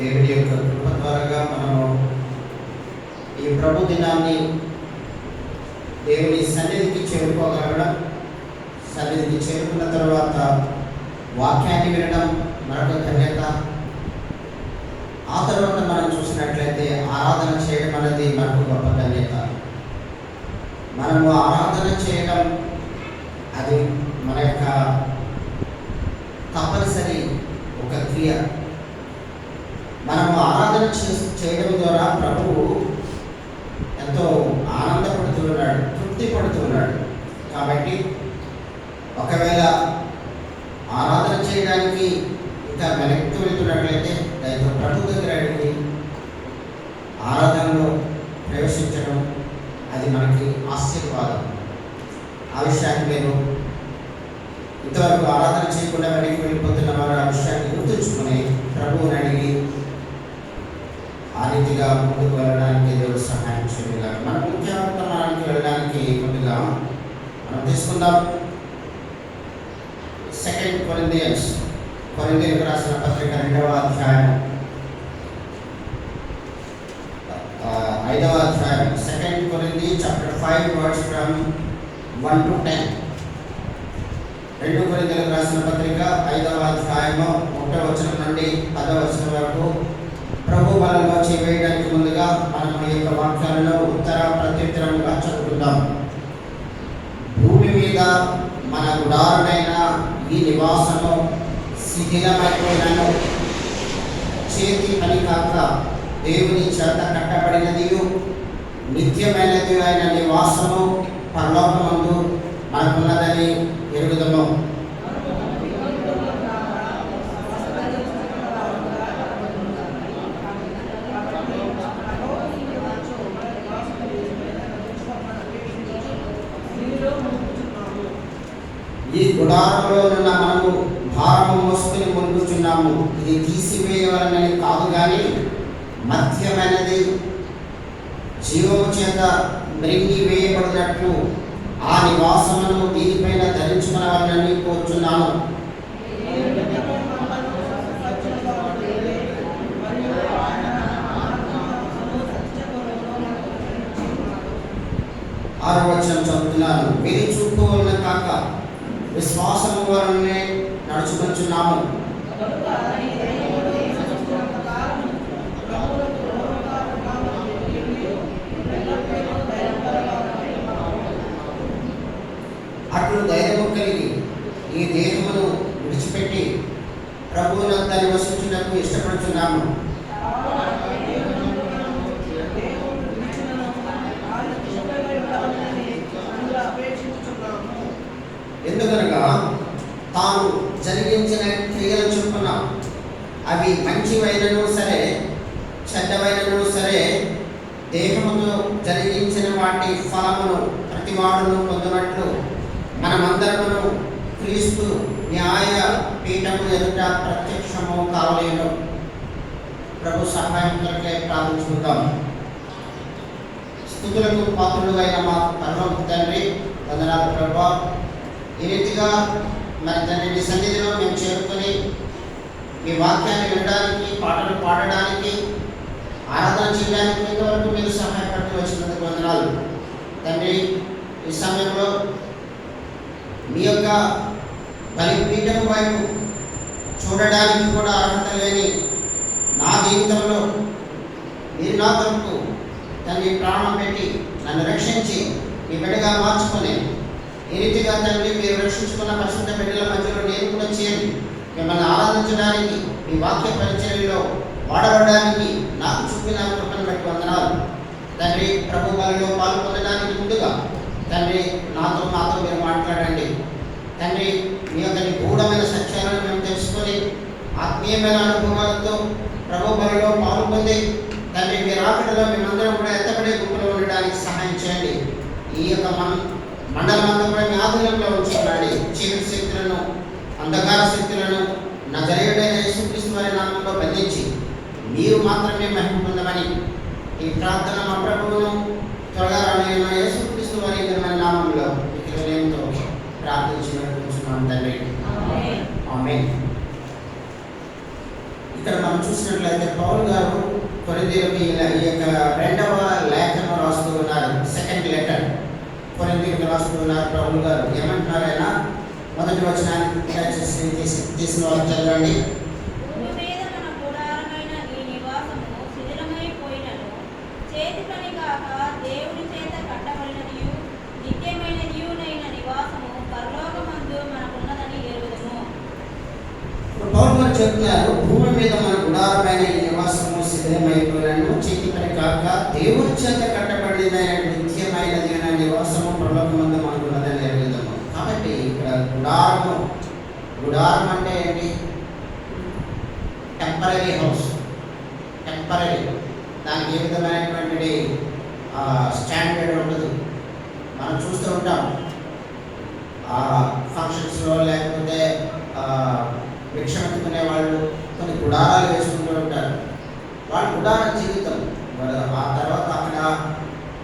దేవుడి యొక్క కృప ద్వారాగా మనము ఈ ప్రభు దినాన్ని దేవుని సన్నిధికి చేరుకోగలగడం, సన్నిధికి చేరుకున్న తర్వాత వాక్యాన్ని వినడం మరొక ధన్యత. ఆ తర్వాత మనం చూసినట్లయితే ఆరాధన చేయడం అనేది మనకు గొప్ప ధన్యత. మనము ఆరాధన చేయడం అది మన యొక్క తప్పనిసరి ఒక క్రియ. మనము ఆరాధన చేయడం ద్వారా ప్రభువు ఎంతో ఆనందపడుతున్నాడు, తృప్తి పడుతున్నాడు. కాబట్టి ఒకవేళ ఆరాధన చేయడానికి ఇంకా వెనక్కి వెళ్తున్నట్లయితే దయతో ప్రభు దగ్గర అడిగి ఆరాధనలో ప్రవేశించడం అది మనకి ఆశీర్వాదం. ఆ విషయాన్ని మీరు ఇంతవరకు ఆరాధన చేయకుండా వెనక్కి వెళ్ళిపోతున్న వారు ఆ విషయాన్ని గుర్తుంచుకొని ప్రభువుని అడిగి ఆ రీతిగా ముందుకు వెళ్ళడానికి దేవుడు సహాయం చేయగలరు. మన ముఖ్య వర్తమానానికి వెళ్ళడానికి ముందుగా మనం తీసుకుందాం 2 కొరింథీయులకు రాసిన పత్రిక 2వ అధ్యాయం 5వ అధ్యాయం 2 Corinthians chapter 5 verse from 1 to 10. 2 కొరింథీయులకు రాసిన పత్రిక 5వ అధ్యాయము 1వ వచనం నుండి 10వ వచనం వరకు ప్రభు బలంలో చేయడానికి ముందుగా మనం ఈ యొక్క వాక్యాలలో ఉత్తర ప్రత్యుత్తరంగా చదువుకుందాం. భూమి మీద మన గుడారమైన ఈ నివాసము శిథిలమైపోయినను చేతి పని కాక దేవుని చేత కట్టబడినది నిత్యమైనది అయిన నివాసము పరలోకమందు మనకున్నదని ఎరుగుదము. ఈ గుడారంలో ఉన్న మనము భారము మోసుకుని పొందుతున్నాము. ఇది తీసివేయవలనని కాదు కానీ మధ్యమైనది జీవము చేత మృంగి వేయబడినట్లు ఆ నివాసమును దీనిపైన ధరించుకునవలనని కోరుచున్నాను. ఆరవ వచనం చదువుతున్నాను. విని చూపు వలన కాక విశ్వాసము వలనే నడుచుకుంటున్నాము. అట్లు ధైర్యము కలిగి ఈ దేహమును విడిచిపెట్టి ప్రభువునంతా నివసించుటకు ఇష్టపడుతున్నాము. ఎందుకనగా తాను జరిగించిన క్రియలు చొప్పున అవి మంచివైనను సరే చెడ్డవైనను సరే దేహముతో జరిగించిన వాటి ఫలమును ప్రతివాడును పొందినట్లు మనమందరము క్రీస్తు న్యాయ పీఠము ఎదుట ప్రత్యక్షము కావలేను. ప్రభు సహాయం కొరకే ప్రార్థించుకుందాం. స్తుతులకు పాత్రుడైన మా పరలోక తండ్రి, వందనాలు ప్రభువా. ఈ రీతిగా మరి తండ్రి సన్నిధిలో మేము చేరుకొని మీ వాక్యాన్ని వినడానికి, పాటలు పాడడానికి, ఆరాధన చేయడానికి ఇంతవరకు మీరు సహాయపడుతూ వచ్చినందుకు వందనాలు తండ్రి. ఈ సమయంలో మీ యొక్క బలిపీఠం వైపు చూడడానికి కూడా అర్హత లేని నా జీవితంలో మీరు నా కొరకు తండ్రి ప్రాణం పెట్టి నన్ను రక్షించి మీ బిడ్డగా మార్చుకొని ఈ రీతిగా తండ్రి మీరు రక్షించుకున్న పరిశుద్ధ బిడ్డల మధ్యలో నేను కూడా చేరి మిమ్మల్ని ఆరాధించడానికి, మీ వాక్య పరిచర్యలో వాడబడడానికి నాకు చూపిన కృపను బట్టి వందనాలు తండ్రి. ప్రభు బలిలో పాల్గొనడానికి ముందుగా తండ్రి మాతో మీరు మాట్లాడండి తండ్రి. మీ యొక్క నిగూఢమైన సత్యాలను మేము తెలుసుకొని ఆత్మీయమైన అనుభవాలతో ప్రభు బలిలో పాల్గొంది తండ్రి మీ రాకడలో మేమందరం కూడా ఎత్తబడే గుంపులో ఉండడానికి సహాయం చేయండి. ఈ యొక్క మండలం అంతా కూడా మీ ఆధీనంలో ఉంచుకోండి. చీకటి శక్తులను, అంధకార శక్తులను నజరేయుడైన యేసుక్రీస్తు వారి నామంలో బంధించి మీరు మాత్రమే మహిమ పొందమని ఈ ప్రార్థన మా ప్రభువును త్వరగా రానైన యేసుక్రీస్తు వారి ఘనమైన నామంలో వినయంతో ప్రార్థించుకుంటున్నాం తండ్రి. ఆమేన్. ఇక్కడ మనం చూసినట్లయితే పౌలు గారు కొరింథీయులకు ఈ యొక్క రెండవ లేఖను రాస్తూ ఉన్నారు. సెకండ్ లెటర్ కొరింథీయులకు రాస్తూ ఉన్నారు పౌలు గారు. ఏమంటున్నారు ఆయన? మొదటి వచనాన్ని తీసిన వాళ్ళు చదవండి. పౌలు గారు చెప్తున్నారు, భూమి మీద మన గుడారమైన ఈ నివాసము శిథిలమైపోయినను, చేతి పని కాక దేవుని చేత కట్టబడిన నిత్యమైనది అనే నివాసము పరలోకమందు మనకున్నదని ఎరుగుదాము. కాబట్టి ఇక్కడ గుడారం అంటే ఏంటి? Temporary house. టెంపరీ, దానికి ఏ విధమైనటువంటి స్టాండర్డ్ ఉండదు. మనం చూస్తూ ఉంటాం ఫంక్షన్స్లో, లేకపోతే భిక్షమెత్తుకునే వాళ్ళు కొన్ని గుడారాలు వేసుకుంటూ ఉంటారు. వాళ్ళ గుడార జీవితం. ఆ తర్వాత అక్కడ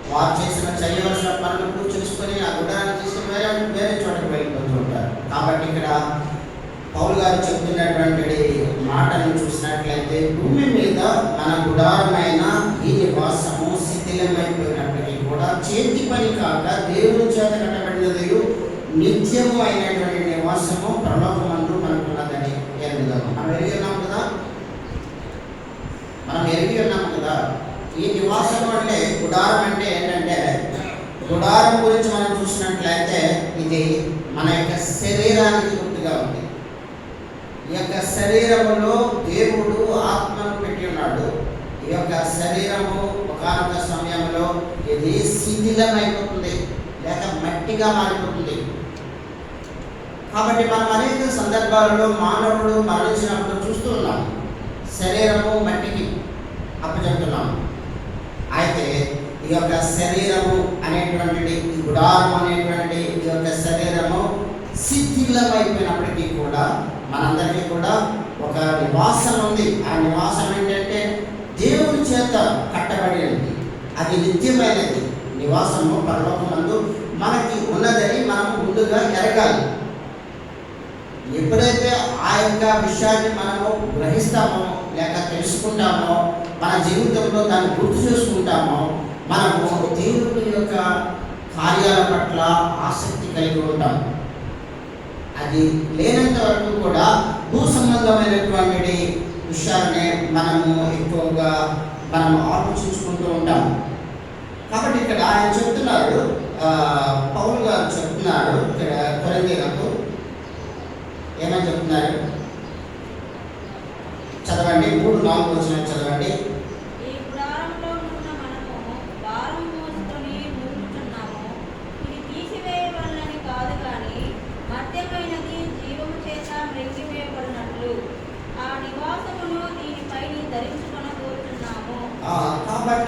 వారు చేయవలసిన పనులు చూసుకొని ఆ గుడారాన్ని తీసుకుని వేరే చోటకి వెళ్ళిపోతూ ఉంటారు. కాబట్టి ఇక్కడ పౌలు గారు చెప్తున్నటువంటి మాటను చూసినట్లయితే, భూమి మీద మన గుడారమైన ఈ నివాసము శిథిలమైపోయినప్పటికీ కూడా చేతి పని కాక దేవుని చేత కట్టబడినది నిత్యము అయినటువంటి నివాసము పరలోకమందు మనకున్నదని ఎరుగుదాము. మనం ఎరిగి ఉన్నాము కదా. ఈ నివాసం అంటే, గుడారం అంటే ఏంటంటే, గుడారం గురించి మనం చూసినట్లయితే ఇది మన యొక్క శరీరానికి గుర్తుగా ఉంది. ఈ యొక్క శరీరములో దేవుడు ఆత్మను పెట్టి ఉన్నాడు. ఈ యొక్క శరీరము ఒకానొక సమయంలో ఇది శిథిలమైపోతుంది, లేక మట్టిగా మారిపోతుంది. కాబట్టి మనం అనేక సందర్భాలలో మానవుడు మరణించినప్పుడు చూస్తూ ఉన్నాం, శరీరము మట్టికి అప్పచెప్తున్నాము. అయితే ఈ యొక్క శరీరము అనేటువంటిది, ఈ గుడారం అనేటువంటి ఈ యొక్క శరీరము శిథిలమైపోయినప్పటికీ కూడా మనందరికీ కూడా ఒక నివాసం ఉంది. ఆ నివాసం ఏంటంటే దేవుని చేత కట్టబడినది, అది నిత్యమైనది. నివాసము పరలోకమందు మనకి ఉన్నదని మనం ముందుగా ఎరగాలి. ఎప్పుడైతే ఆ యొక్క విషయాన్ని మనము గ్రహిస్తామో, లేక తెలుసుకుంటామో, మన జీవితంలో దాన్ని గుర్తు చేసుకుంటామో, మనము దేవుని యొక్క కార్యాల పట్ల ఆసక్తి కలిగి ఉంటాం. అది లేనంత వరకు కూడా భూ సంబంధమైనటువంటి విషయాలనే మనము ఎక్కువగా ఆలోచించుకుంటూ ఉంటాం. కాబట్టి ఇక్కడ ఆయన చెప్తున్నారు, పౌలు గారు చెప్తున్నారు ఇక్కడ కొరింథీయులకు ఏమని చెప్తున్నారు? చదవండి, 3-4 వచనం చదవండి.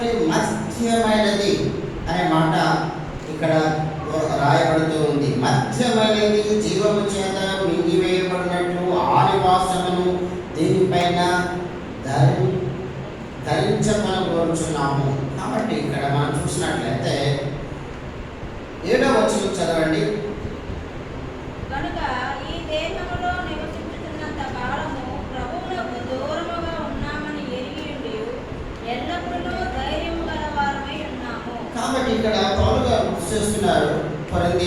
కాబట్టి మధ్యమైనది అనే మాట ఇక్కడ రాయబడుతూ ఉంది. మధ్యమైనది జీవము చేత మింగివేయబడినట్లు ఆ నివాసమును దీనిపైన ధరించమనుకోరుచున్నాము. కాబట్టి ఇక్కడ మనం చూసినట్లయితే 7వ వచనం చదవండి. కనుక ఈ దేహములో నివసించుతున్నంత కాలము ప్రభువునకు దూరముగా ఉన్నామని ఎరిగి ఎల్లప్పుడూ ధైర్యము గలవారమై ఉన్నాము. కాబట్టి ఇక్కడ పౌలు గారు గుర్తు చేస్తున్నారు, కొరింథీ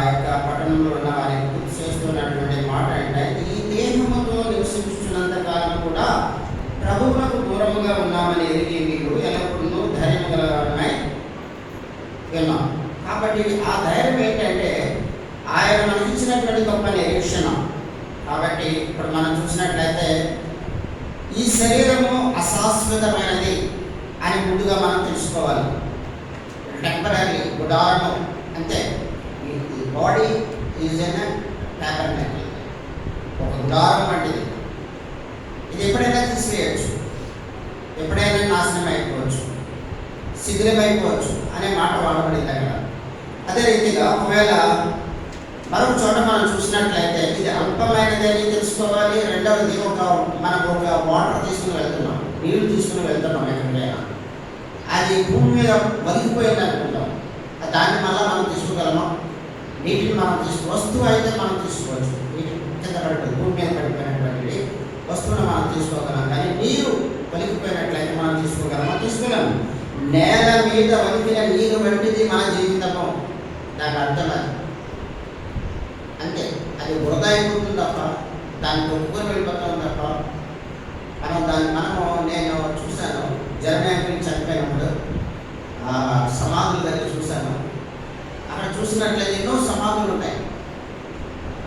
యొక్క పట్టణంలో ఉన్న వారికి గుర్తు చేస్తున్నటువంటి మాట ఏంటంటే, ఈ దేహముతో నివసించుతున్నంత కాలం కూడా ప్రభువునకు దూరముగా ఉన్నామని ఎరిగి మీరు ఎల్లప్పుడూ ధైర్యము గలవారమై ఉన్నాం. కాబట్టి ఆ ధైర్యం ఏంటంటే ఆయన మనకి ఇచ్చినటువంటి గొప్ప నిరీక్షణ. కాబట్టి ఇప్పుడు మనం చూసినట్లయితే ఈ శరీరము అశాశ్వతమైనది అని ముందుగా మనం తెలుసుకోవాలి. టెంపరీ గుడారము అంతే. ఈ బాడీ ఈజ్ ఎన్ టాబర్నాకిల్, ఒక గుడారం వంటిది. ఇది ఎప్పుడైనా తీసివేయచ్చు, ఎప్పుడైనా నాశనం అయిపోవచ్చు, శిథిలమైపోవచ్చు అనే మాట వాడబడింది అక్కడ. అదే రీతిగా ఒకవేళ మరొక చోట మనం చూసినట్లయితే ఇది అల్పమైనదని తెలుసుకోవాలి. రెండవది మనకు ఒక వాటర్ తీసుకుని వెళ్తున్నాం, నీళ్లు తీసుకుని వెళ్తున్నాం ఎక్కడికైనా, అది భూమి మీద వదిలిపోయింది అనుకుంటాం. దాన్ని మళ్ళీ మనం తీసుకోగలమా? నీటిని మనం వస్తువు అయితే మనం తీసుకోవచ్చు, నీటి కింద పడిపోయి భూమి మీద పడిపోయినటువంటి వస్తువును మనం తీసుకోగలం. కానీ నీరు వలికిపోయినట్లయితే మనం తీసుకోగలమా? తీసుకోగలము. నేల మీద వలికిన నీరు వంటిది మన జీవితము. దాని అర్థం అది అంతే. అది వృధా అయిపోతుంది తప్ప, దాన్ని కొట్టుకొని వెళ్ళిపోతాం తప్ప నేను చూశాను, జర్మనీ గురించి చనిపోయినప్పుడు సమాధుల దగ్గర చూశాను. అక్కడ చూసినట్లయితే ఎన్నో సమాధులు ఉంటాయి.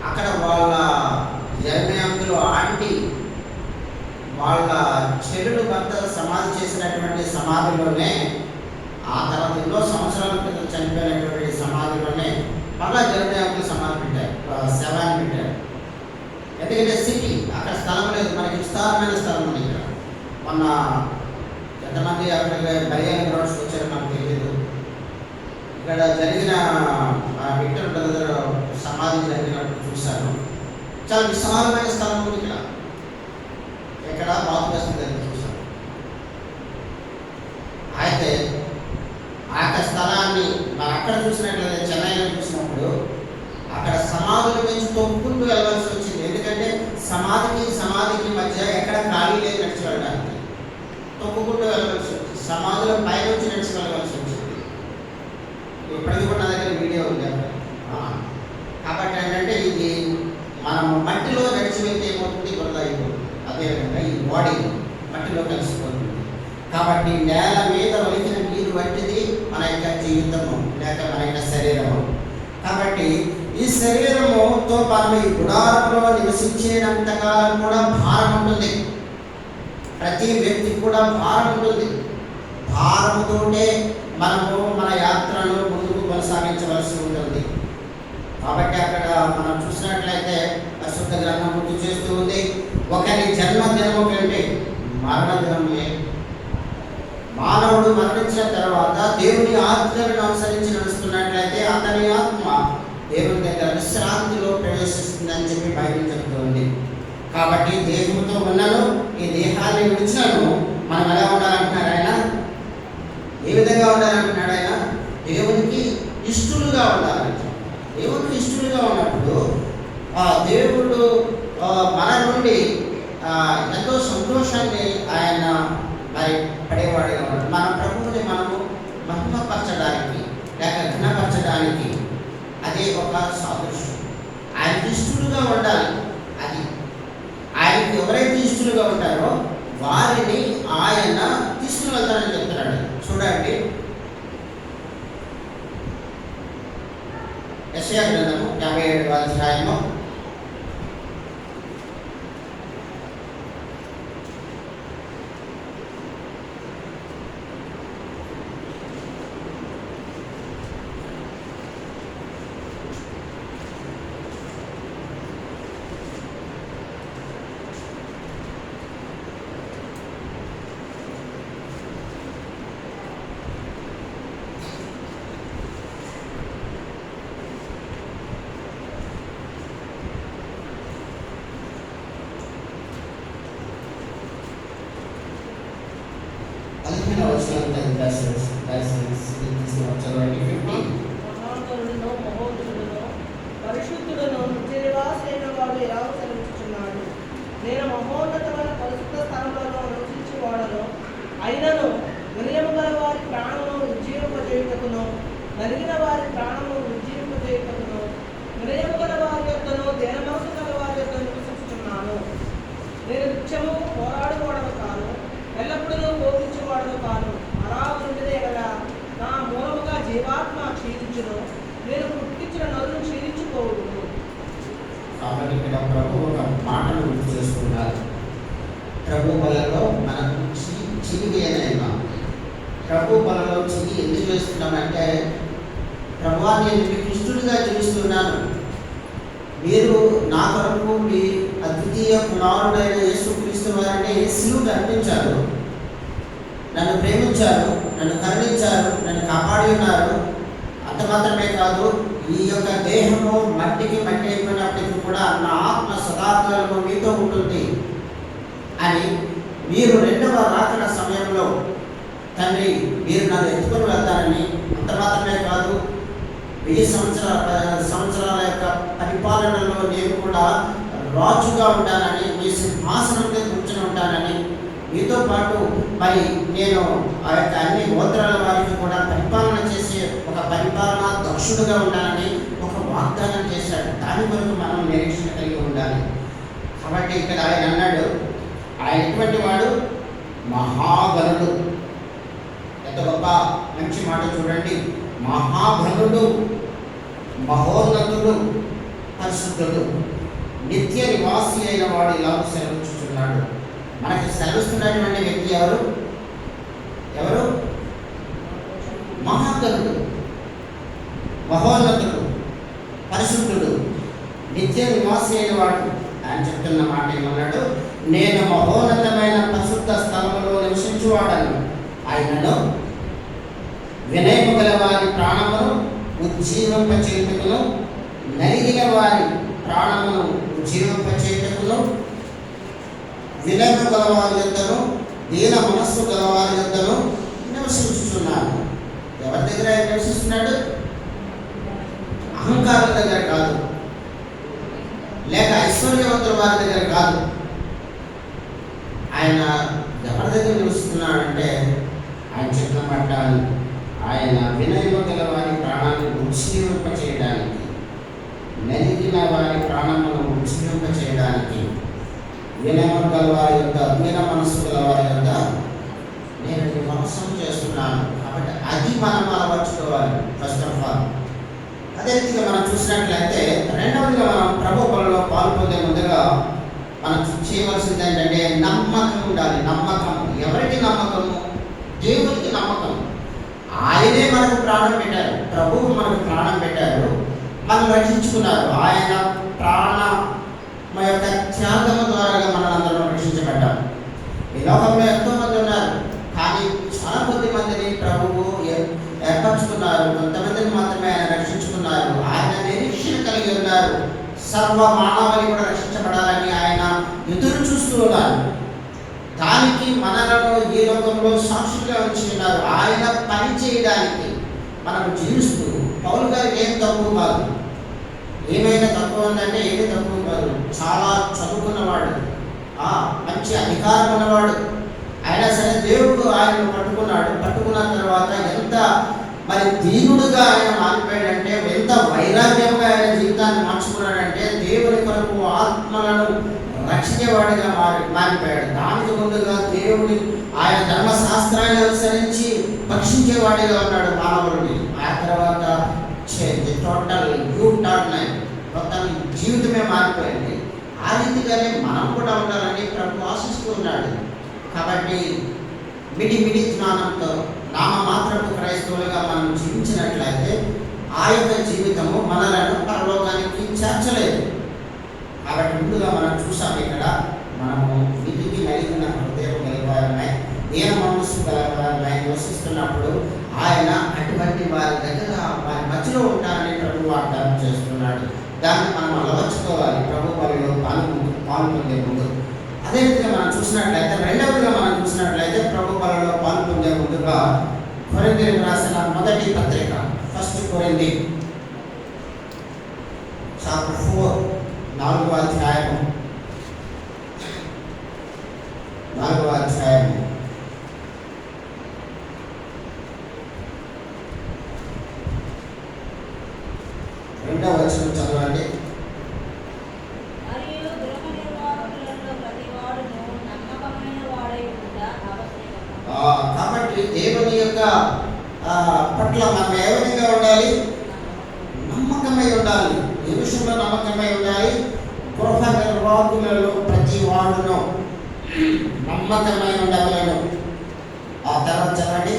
అక్కడ వాళ్ళ జర్మనీ ఆంటీ వాళ్ళ చెడుడు భర్త సమాధి చేసినటువంటి సమాధిలోనే, ఆ తర్వాత ఎన్నో సంవత్సరాల క్రితం చనిపోయినటువంటి సమాధిలోనే మళ్ళా జర్మనీ సమాధి పెట్టారు, శవాన్ని పెట్టారు. ఎందుకంటే సిటీ అక్కడ స్థలం లేదు, మనకి విస్తారమైన స్థలం ఉంది. ఇక్కడ మొన్న ఎంతమంది అక్కడ బలియాన గ్రౌండ్స్ వచ్చారో నాకు తెలియదు. ఇక్కడ జరిగిన విక్టర్ బ్రదర్ సమాధి జరిగినప్పుడు చూశాను. చాలా విశాలమైన స్థలం ఉంది ఇక్కడ. ఎక్కడ బాత్రూమ్ దగ్గర చూశాను. అయితే ఆ యొక్క స్థలాన్ని మనం అక్కడ చూసినట్లయితే చెన్నైలో చూసినప్పుడు అక్కడ సమాధుల నుంచి తొక్కుంటూ వెళ్ళవలసి వచ్చింది. ఎందుకంటే సమాధికి మధ్య ఎక్కడ ఖాళీ లేదు నడిచి వెళ్ళడానికి, తొక్కుకుంటూ వెళ్ళవలసి వచ్చింది. సమాధుల పై నుంచి నడిచి వెళ్ళవలసి వచ్చింది. ఇప్పటికీ కూడా నా దగ్గర వీడియో ఉంది అక్కడ. కాబట్టి ఏంటంటే ఇది మనం మట్టిలో నడిచి వెళ్తే ఏమవుతుంది? బురద అయిపోతుంది. అదేవిధంగా ఈ బాడీ మట్టిలో కలిసిపోతుంది. కాబట్టి నేల మీద వలికిన నీరు వంటిది మన యొక్క జీవితము లేక మన యొక్క శరీరము. కాబట్టి ఈ శరీరముతో మనం ఈ గుడారంలో నివసించేంతకాలం కూడా భారం ఉంటుంది. ప్రతి వ్యక్తికి కూడా భారం ఉంటుంది. భారముతోనే మనము మన యాత్రను ముందుకు కొనసాగించవలసి ఉంటుంది. కాబట్టి అక్కడ మనం చూసినట్లయితే పరిశుద్ధ గ్రంథం గుర్తు చేస్తూ ఉంది, ఒకరి జన్మదినము కంటే మరణ దినమే. మానవుడు మరణించిన తర్వాత దేవుని ఆజ్ఞలను అనుసరించి నడుస్తున్నట్లయితే అతని ఆత్మ దేవుని దగ్గర విశ్రాంతిలో ప్రవేశిస్తుందని చెప్పి బైబిల్ చెబుతుంది. కాబట్టి దేవునితో ఉన్నను, ఈ దేహాన్ని విడిచినను మనం ఎలా ఉండాలంటున్నాడు ఆయన? ఏ విధంగా ఉండాలంటున్నాడు ఆయన? దేవునికి ఇష్టలుగా ఉండాలంట. దేవునికి ఇష్టలుగా ఉన్నప్పుడు దేవుడు మన నుండి ఎంతో సంతోషాన్ని ఆయన మరి పడేవాడుగా ఉన్నాడు. మన ప్రభువుని మనము మహిమపరచడానికి లేక ఘనపరచడానికి అదే ఒక సాదృశ్యం. ఆయనకి ఇష్టలుగా ఉండాలి. అది ఆయనకి ఎవరైతే ఇష్టలుగా ఉంటారో వారిని ఆయన తీసుకుని వెళ్తారని చెప్తున్నాడు. చూడండి, యెషయా గ్రంథము 57వ అధ్యాయము 57వ 15వ వచనం చదవండి. 15. మహాగణుడును మహోన్నతుడును పరిశుద్ధుడును నిత్యనివాసైన వాడు ఎలా సెలవిస్తున్నాడు. నేను మహోన్నతమైన పరిశుద్ధ స్థలంలో నివసించువాడను. అయినను వినయము గల వారి ప్రాణమును ఉజ్జీవింపజేయుటకును నలిగిన వారి ప్రాణమును ఉజ్జీవింపజేయుటకును వినయము గల వారి యొద్దను దేన మనసు గల వారి యొద్ద నివసిస్తున్నాను. నేను నిత్యము పోరాడువాడను కాను, ఎల్లప్పుడూ కోపించేవాడను కాను. అరాగుండిదే గల నా మూలముగా జీవాత్మ క్షీణించును. నేను పుట్టించిన నదులు క్షీణించుకోవును. కాబట్టి ఇక్కడ ప్రభు ఒక మాటను గుర్తు చేసుకున్నారు. ప్రభు బలలో మనం చిలిగి అయినా ప్రభు బలలో చిలి ఎందుకు చేస్తున్నామంటే, ప్రభువా నేను మీకు ఇష్టడుగా జీవిస్తున్నాను, మీరు నా కొరకు మీ అద్వితీయ కుమారుడైన యేసుక్రీస్తు వారిని శిలువకు అర్పించారు, నన్ను ప్రేమించారు, నన్ను కరుణించారు, నన్ను కాపాడి ఉన్నారు. అంత మాత్రమే కాదు, ఈ యొక్క దేహము మట్టికి మట్టి అయిపోయినప్పటికీ కూడా నా ఆత్మ సదాకాలము మీతో ఉంటుంది అని మీరు రెండవ రాకడ సమయంలో తండ్రి మీరు నన్ను ఎత్తుకొని వెళ్తానని, అంత మాత్రమే కాదు 1000 సంవత్సరాల యొక్క పరిపాలనలో నేను కూడా రాజుగా ఉంటానని, మీ సింహాసనం మీద కూర్చొని ఉంటానని, మీతో పాటు మరి నేను ఆ యొక్క అన్ని గోత్రాల వారికి కూడా పరిపాలన చేసే ఒక పరిపాలన దక్షుడుగా ఉండాలని ఒక వాగ్దానం చేశాడు. దాని కొరకు మనం నిరీక్షణ కలిగి ఉండాలి. కాబట్టి ఇక్కడ ఆయన అన్నాడు, ఆయన ఎటువంటి వాడు? మహాగణుడు. ఎంత గొప్ప మంచి మాట చూడండి. మహాగణుడు, మహోన్నతుడు, పరిశుద్ధుడు, నిత్య నివాసి అయిన వాడు ఇలా సెలవిస్తున్నాడు. మనకి సెలవిస్తున్నటువంటి వ్యక్తి ఎవరు? మహాగణుడు, మహోన్నతుడు, పరిశుద్ధుడు, నిత్య నివాసి అయిన వాడు. ఆయన చెప్తున్న మాట ఏమన్నాడు? నేను మహోన్నతమైన పరిశుద్ధ స్థలములో నివసించువాడను. ఆయనలో వినయము గల వారి ప్రాణమును ఉజ్జీవింపచేయుటకును నలిగిన వారి ప్రాణమును ఉజ్జీవింపచేయుటకును వినయము గల వారి యొద్దను దీన మనస్సు గల వారి యొద్దను నివసించుచున్నాను. ఎవరి దగ్గర ఆయన నివసిస్తున్నాడు? అహంకారుల దగ్గర కాదు, లేక ఐశ్వర్యవంతుల వారి దగ్గర కాదు. ఆయన ఎవరి దగ్గర నివసిస్తున్నాడంటే, ఆయన చెప్పిన మాట, ఆయన వినయము గల వారి ప్రాణాన్ని ఉజ్జీవింపచేయడానికి, నలిగిన వారి ప్రాణమును ఉజ్జీవింపచేయడానికి, వినయము గల వారి యొక్క దీన మనస్సు గల వారి యొక్క నేను నివాసం చేస్తున్నాను. కాబట్టి అది మనం అలవర్చుకోవాలి ఫస్ట్ ఆఫ్ ఆల్. అదే రీతిగా మనం చూసినట్లయితే, రెండవదిగా మనం ప్రభు బలలో పాల్పొందే ముందుగా మనం చేయవలసింది ఏంటంటే నమ్మకం ఉండాలి. నమ్మకం. ఎవరికి నమ్మకము? దేవునికి నమ్మకం. ఆయనే మనకు ప్రాణం పెట్టారు, ప్రభువు మనకు ప్రాణం పెట్టారు, మనం రక్షించుకున్నారు. ఆయన ప్రాణ యొక్క త్యాగము ద్వారా మనం అందరం రక్షించబడ్డాం. ఈ లోకంలో ఎంతోమంది ఉన్నారు, కానీ చాలా కొద్ది మందిని ప్రభువు ఏర్పరచుకున్నారు, కొంతమందిని మాత్రమే ఆయన రక్షించుకున్నారు. ఆయన నిరీక్షణ కలిగి ఉన్నారు. సర్వ మానవాళి కూడా రక్షించబడాలని ఆయన ఎదురు చూస్తూ ఉన్నారు. దానికి మనలను ఈ లోకంలో సాక్షులుగా ఉంచి ఉన్నారు. ఆయన పని చేయడానికి మనం జీవిస్తూ, పౌలు గారికి ఏం తక్కువ కాదు, ఏమైనా తక్కువ ఉందంటే ఏమీ తక్కువ కాదు. చాలా చదువుకున్నవాడు, మంచి అధికారం ఉన్నవాడు. అయినా సరే దేవుడు ఆయన పట్టుకున్న తర్వాత ఎంత మరి దీనుడుగా ఆయన మారిపోయాడంటే, ఎంత వైరాగ్యంగా ఆయన జీవితాన్ని మార్చుకున్నాడంటే, దేవుని కొరకు ఆత్మలను రక్షించేవాడిగా మారిపోయాడు. దానికి ముందుగా దేవుడి ఆయన ధర్మశాస్త్రాన్ని అనుసరించి భక్షించేవాడిగా ఉన్నాడు మానవుడిని. ఆ తర్వాత టోటల్ మొత్తం జీవితమే మారిపోయింది. ఆ రీతిగానే మనం కూడా ఉండాలని ప్రభు ఆశిస్తూ ఉన్నాడు. కాబట్టి మిడి జ్ఞానంతో నామమాత్రపు క్రైస్తవులుగా మనం జీవించినట్లయితే ఆ యొక్క జీవితము మనలను పరలోకానికి చేర్చలేదు. కాబట్టి ముందుగా మనం చూసాం, ఇక్కడ మనము విధికి నలిగిన హృదయం గలవారమై, దీన మనస్సు గలవారమై నివసిస్తున్నప్పుడు ఆయన అటువంటి వారి దగ్గర వారి మధ్యలో ఉంటారని ప్రభు వాగ్దానం చేస్తున్నాడు. దాన్ని మనం అలవర్చుకోవాలి ప్రభు బలిలో పాల్పొందే ముందు. అదేవిధంగా మనం చూసినట్లయితే, రెండవదిగా మనం చూసినట్లయితే ప్రభు బలిలో పాల్పొందే కొరింథీయులకు రాసిన మొదటి పత్రిక, ఫస్ట్ కొరింథీ చాప్టర్ 4, 4వ అధ్యాయము. 4వ అధ్యాయము 2వ వచనం చదవండి. మరియు గృహ నిర్వాహకులలో ప్రతివాడును నమ్మకమైన వాడై ఉండ ఆవశ్యకం. కాబట్టి దేవుని యొక్క పట్ల మనం ఏ విధంగా ఉండాలి? నమ్మకమై ఉండాలి. ఏ విషయంలో నమ్మకమై ఉండాలి? గృహ నిర్వాహకులలో ప్రతి వాడును నమ్మకమై ఉండవలను. ఆ తర్వాత చదవండి.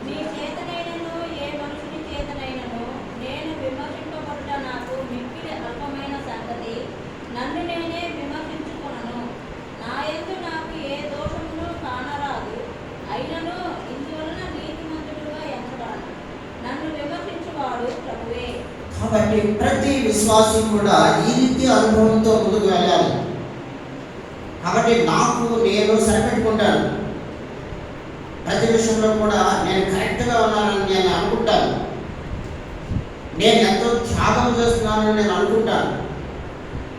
మీ చేతనైనను ఏ మనుషుని చేతనైనను నేను విమర్శింపబడుట నాకు మిక్కిలి అల్పమైన సంగతి. నన్ను నేనే విమర్శించుకొనను. నా యందు నాకు ఏ దోషమును కానరాదు. అయినను ఇందువలన నీతిమంతుడుగా ఎంచబడను. నన్ను విమర్శించువాడు ప్రభువే. కాబట్టి ప్రతి విశ్వాసి కూడా ఈ రీతి అనుభవంతో ముందుకు వెళ్ళాలి. కాబట్టి నేను సరిపెట్టుకుంటాను. ప్రతి విషయంలో కూడా నేను కరెక్ట్గా ఉన్నానని నేను అనుకుంటాను. నేను ఎంతో త్యాగం చేస్తున్నానని నేను అనుకుంటాను.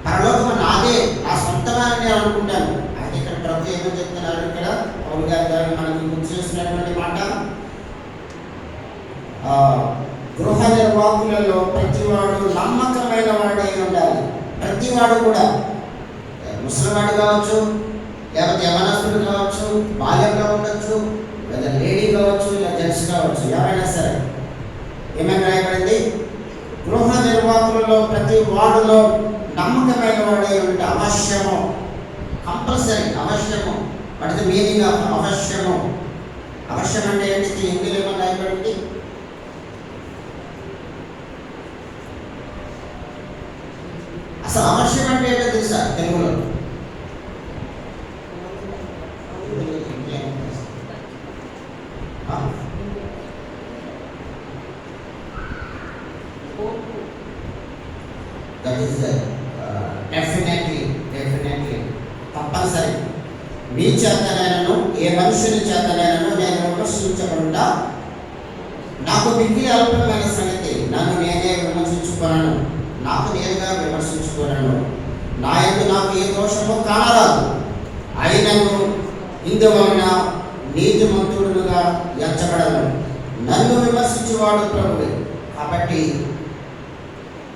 పరలోకము నాదే, నా సొంతమని నేను అనుకుంటాను. అయితే ఇక్కడ ప్రభు ఏమని చెప్తున్నారు? ఇక్కడ పౌలు గారు మనకు గుర్తు చేసినటువంటి మాట, గృహ నిర్వాహకులలో ప్రతివాడు నమ్మకమైన వాడై ఉండాలి. ప్రతివాడు కూడా, ముసలివాడు కావచ్చు, లేకపోతే యవనస్తుడు కావచ్చు, బాల్యంగా ఉండొచ్చు, లేదా లేడీ కావచ్చు, లేదా జెంట్స్ కావచ్చు, ఎవరైనా సరే. ఏమైనా రాయబడింది? గృహ నిర్వాహకులలో ప్రతి వాడులో నమ్మకమైన వాడై ఉంటే అవశ్యము, కంపల్సరీ, అవశ్యము. What is the meaning of అవశ్యము? అవశ్యం అంటే ఏంటి? హిందీలో ఏమన్నా రాయబడింది? అసలు అవశ్యం అంటే ఏంటో తెలుసా తెలుగులో? దట్ ఈస్ డెఫినెట్లీ తప్పనిసరి. మీ చేతనైనను ఏ మనుషుని చేతనైనను నేను విమర్శించకుండా నాకు మిగిలి అల్పమైన సంగతి. నన్ను నేనే విమర్శించుకోనను, నాకు నేనుగా విమర్శించుకోనను. నా యందు నాకు ఏ దోషము కానరాదు. అయినను ఇందువలన నీతిమంతుడుగా ఎంచబడను. నన్ను విమర్శించేవాడు ప్రభువే. కాబట్టి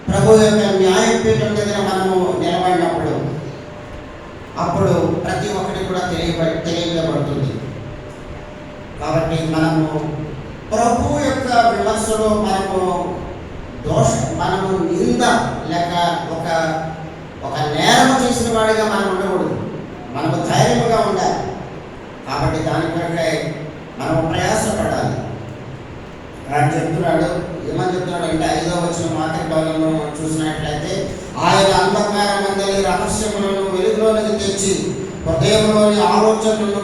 ప్రభు యొక్క న్యాయపీఠం దగ్గర మనము నిలబడినప్పుడు అప్పుడు ప్రతి ఒక్కటి కూడా తెలియబడుతుంది. కాబట్టి మనము ప్రభు యొక్క విమర్శలో మనము నింద లేక ఒక నేరము చేసిన వాడిగా మనం ఉండకూడదు. మనము ధైర్యముగా ఉండాలి. కాబట్టి దాని కొరకై మనము ప్రయాసపడాలి. ఆయన చెప్తున్నాడు, ఏమని చెప్తున్నాడు అంటే 5వ వచనం ఆఖరి భాగంలో చూసినట్లయితే, ఆయన అంధకారమందలి రహస్యములను వెలుగులోనికి తెచ్చి హృదయంలోని ఆలోచనలను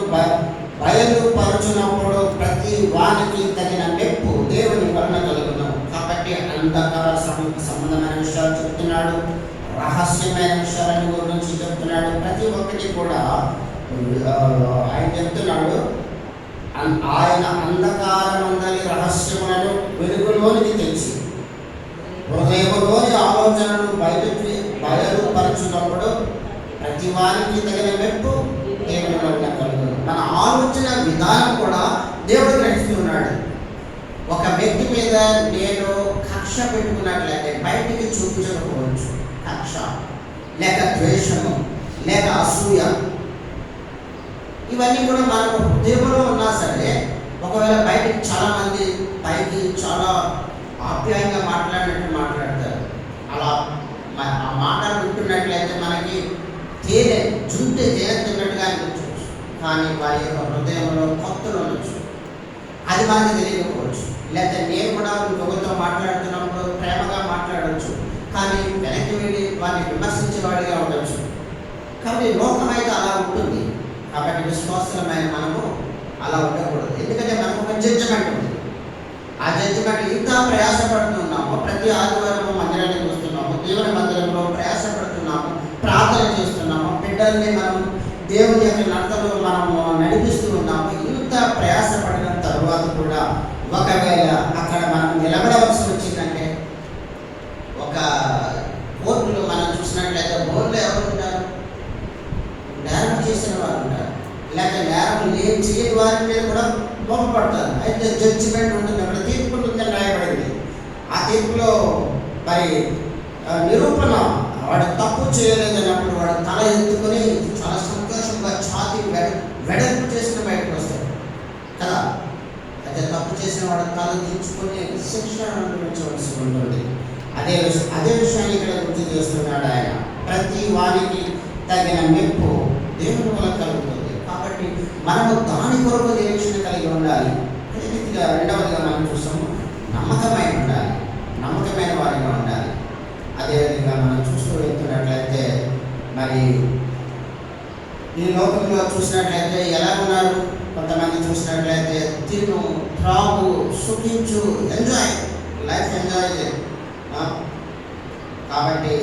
బయలుపరచునప్పుడు ప్రతి వానికి తగిన మెప్పు దేవుని వలన కలుగును. కాబట్టి అంధకార సంబంధమైన విషయాలు చెప్తున్నాడు, రహస్యమైన విషయాలను గురించి చెప్తున్నాడు. ప్రతి ఒక్కటి కూడా ఆయన చెప్తున్నాడు, ఆయన అంధకారమందలి రహస్యములను వెలుగులోనికి తెచ్చి హృదయములోని ఆలోచనలను బయలుపరచున్నప్పుడు ప్రతి వారికి తగిన మెప్పు దేవుని వలన కలుగును. మన ఆలోచన విధానం కూడా దేవుడు గ్రహిస్తున్నాడు. ఒక వ్యక్తి మీద నేను కక్ష పెట్టుకున్నట్లయితే బయటికి చూపించకపోవచ్చు. కక్ష లేక ద్వేషము లేక అసూయ, ఇవన్నీ కూడా మనకు హృదయంలో ఉన్నా సరే, ఒకవేళ బయటికి చాలామంది పైకి చాలా ఆప్యాయంగా మాట్లాడినట్టు మాట్లాడతారు. అలా ఆ మాటలు వింటున్నట్లయితే మనకి జుంటే తేనె తిన్నట్టుగా అనిపించవచ్చు. కానీ వారి యొక్క హృదయంలో కొత్తలు ఉండొచ్చు. అది మనకి తెలియకపోవచ్చు. లేకపోతే నేను కూడా ఇంకొకరితో మాట్లాడుతున్నప్పుడు ప్రేమగా మాట్లాడవచ్చు, కానీ వెనక్కి వెళ్ళి వారిని విమర్శించేవాడిగా ఉండొచ్చు. కాబట్టి లోకం అయితే అలా ఉంటుంది. కాబట్టి విశ్వాసమైన మనము అలా ఉండకూడదు. ఎందుకంటే మనకు ఒక జడ్జిమెంట్ ఉంది. ఆ జడ్జిమెంట్ ఇంత ప్రయాసపడుతున్నాము, ప్రతి ఆదివారము మందిరానికి వస్తున్నాము, దేవుని మందిరంలో ప్రయాసపడుతున్నాము, ప్రార్థన చేస్తున్నాము, బిడ్డల్ని మనం దేవుని యొక్క నడతలో మనము నడిపిస్తూ ఉన్నాము. ఇంత ఇంతగా ప్రయాసపడిన తరువాత కూడా ఒకవేళ అక్కడ మనం నిలబడవలసి వచ్చిందంటే, ఒక కోర్టులో మనం చూసినట్లయితే బోర్డులో ఎవరు ఉంటారు? నేరం చేసిన వారు ఉంటారు, లేక నేరం చేయని వారి మీద కూడా మోపపడతారు. అయితే జడ్జిమెంట్ ఉంటుంది, అక్కడ తీర్పు ఉంటుందని రాయబడింది. ఆ తీర్పులో మరి నిరూపణ, వాడు తప్పు చేయలేదన్నప్పుడు వాడు తల ఎత్తుకొని చాలా సంతోషంగా ఛాతీ వెడల్పు చేసుకుని బయటకు వస్తాడు కదా. అయితే తప్పు చేసిన వాడు తల దించుకొని శిక్ష అనుభవించవలసి ఉంటుంది. అదే విషయాన్ని ఇక్కడ గుర్తు చేస్తున్నాడు ఆయన. ప్రతి వారికి తగిన మెప్పు దేవుని వల్ల కలుగుతుంది. కాబట్టి మనము దాని కొరకు నిరీక్షణ కలిగి ఉండాలి. అదే రీతిగా రెండవదిగా మనం చూస్తాము, నమ్మకమైన ఉండాలి, నమ్మకమైన వారిగా ఉండాలి. అదేవిధంగా మనం చూస్తూ వెళ్తున్నట్లయితే మరి ఈ లోకంలో చూసినట్లయితే ఎలా ఉన్నారు? కొంతమంది చూసినట్లయితే తిను, త్రాగు, సుఖించు, ఎంజాయ్ లైఫ్, ఎంజాయ్ చేయి. కాబట్టి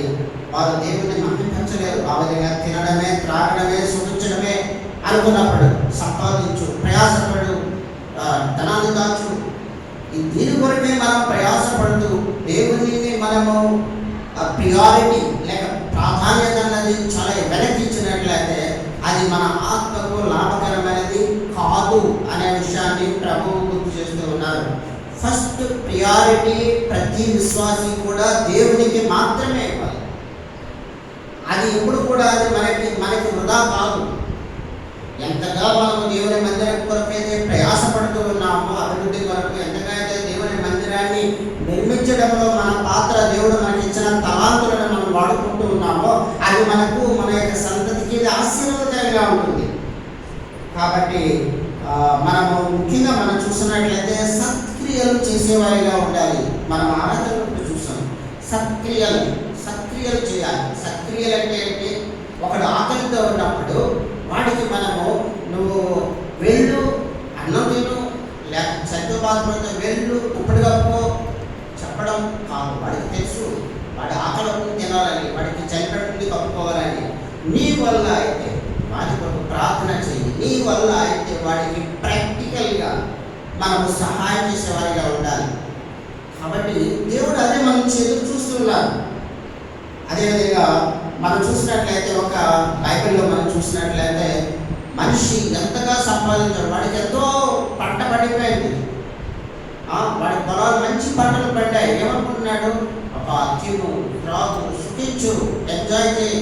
వారు దేవుని మహించలేరు. ఆ విధంగా తినడమే, త్రాగడమే, సుఖించడమే అనుకున్నప్పుడు సంపాదించు, ప్రయాసపడు, ధనాన్ని దాచు. దీని కొరకే మనం ప్రయాసపడుతూ దేవుని మనము ప్రియారిటీ లేక ప్రాధాన్యత అన్నది చాలా వెనక్కించినట్లయితే అది మన ఆత్మకు లాభకరమైనది కాదు అనే విషయాన్ని ప్రభువు గుర్తు చేస్తూ ఉన్నారు. ఫస్ట్ ప్రియారిటీ ప్రతి విశ్వాసి కూడా దేవునికి మాత్రమే ఇవ్వాలి. అది ఎప్పుడు కూడా అది మనకి వృధా కాదు. ఎంతగా మనము దేవుని మందిరం కొరకైతే ప్రయాసపడుతూ ఉన్నామో, అభివృద్ధి కొరకు ఎంతగా అయితే దేవుని మందిరాన్ని నిర్మించడంలో మన పాత్ర, దేవుడు మనకి ఇచ్చిన తలాంతులను మనం వాడుకుంటూ ఉన్నామో, అది మనకు, మన యొక్క సంతతికి ఆశీర్వాదకరంగా ఉంటుంది. కాబట్టి మనము ముఖ్యంగా మనం చూసినట్లయితే సత్క్రియలు చేసేవారిగా ఉండాలి. మనం ఆరాధనలో చూసాం, సత్క్రియలు చేయాలి. సత్క్రియలు అంటే ఏంటి? ఒకడు ఆకలితో ఉన్నప్పుడు వాడికి మనము నువ్వు వెళ్ళు, అన్నం తిను, లేక చదువు బాధపడితే వెళ్ళు, ఇప్పటిగా పో చెప్పడం కాదు. వాడికి తెలుసు వాడి ఆకలి తినాలని, వాడికి చలిపెట్టింది కప్పుకోవాలని. నీ వల్ల అయితే వాడి కొరకు ప్రార్థన చేయి. నీ వల్ల అయితే వాడికి ప్రాక్టికల్గా మనము సహాయం చేసేవారిగా ఉండాలి. కాబట్టి దేవుడు అదే మనం ఎదురు చూస్తున్నారు. అదేవిధంగా మనం చూసినట్లయితే ఒక బైబిల్లో మనం చూసినట్లయితే మనిషి ఎంతగా సంపాదించాడు, వాడికి ఎంతో పంట పడిపోయింది, వాడి పొలాలు మంచి పంటలు పడ్డాయి. ఏమనుకుంటున్నాడు? తిను, త్రాగు, సుఖించు, ఎంజాయ్ చేయి.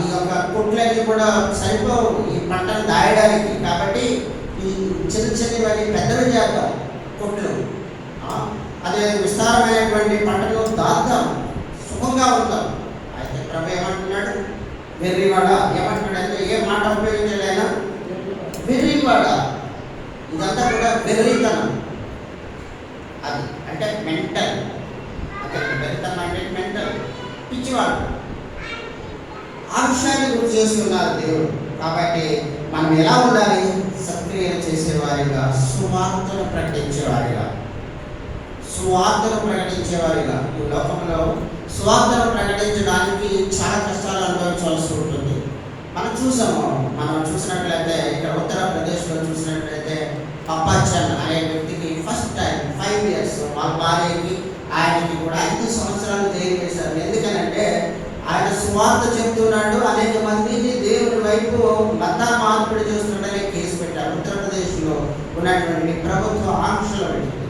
ఈ యొక్క కొట్లన్నీ కూడా సరిపోవు ఈ పంటను దాయడానికి. కాబట్టి ఈ చిన్నవి పెద్దవి చేద్దాం కొట్లు. అదే విస్తారమైనటువంటి పంటను దాద్దాం, సుఖంగా ఉందాం. అయితే ప్రభు ఏమంటున్నాడు? వెర్రివాడ. ఏమంటున్నాడు అంటే ఏ మాట ఉపయోగించాడు ఆయన? వెర్రివాడ. ఇదంతా కూడా వెర్రితనం. అది అంటే మెంటల్. అదే వెర్రితనం అంటే మెంటల్, పిచ్చివాడు. ఆ విషయాన్ని గుర్తు చేస్తున్నారు దేవుడు. కాబట్టి మనం ఎలా ఉండాలి? సత్క్రియలు చేసేవారిగా, సువార్తను ప్రకటించేవారిగా. ఈ లోకంలో సువార్తను ప్రకటించడానికి చాలా కష్టాలు అనుభవించవలసి ఉంటుంది. మనం చూసినట్లయితే ఇక్కడ ఉత్తరప్రదేశ్లో చూసినట్లయితే పప్పాచన్ అనే వ్యక్తికి ఫస్ట్ టైం 5 years వాళ్ళ భార్యకి, ఆయనకి కూడా 5 సంవత్సరాలు జైలు వేశారు. ఎందుకనంటే ఆయన సువార్త చెప్తున్నాడు, అనేక మందిని దేవుని వైపు మత మార్పిడి చేస్తున్నాడనే కేసు పెట్టారు. ఉత్తరప్రదేశ్లో ఉన్నటువంటి ప్రభుత్వ ఆంక్షలు పెట్టింది.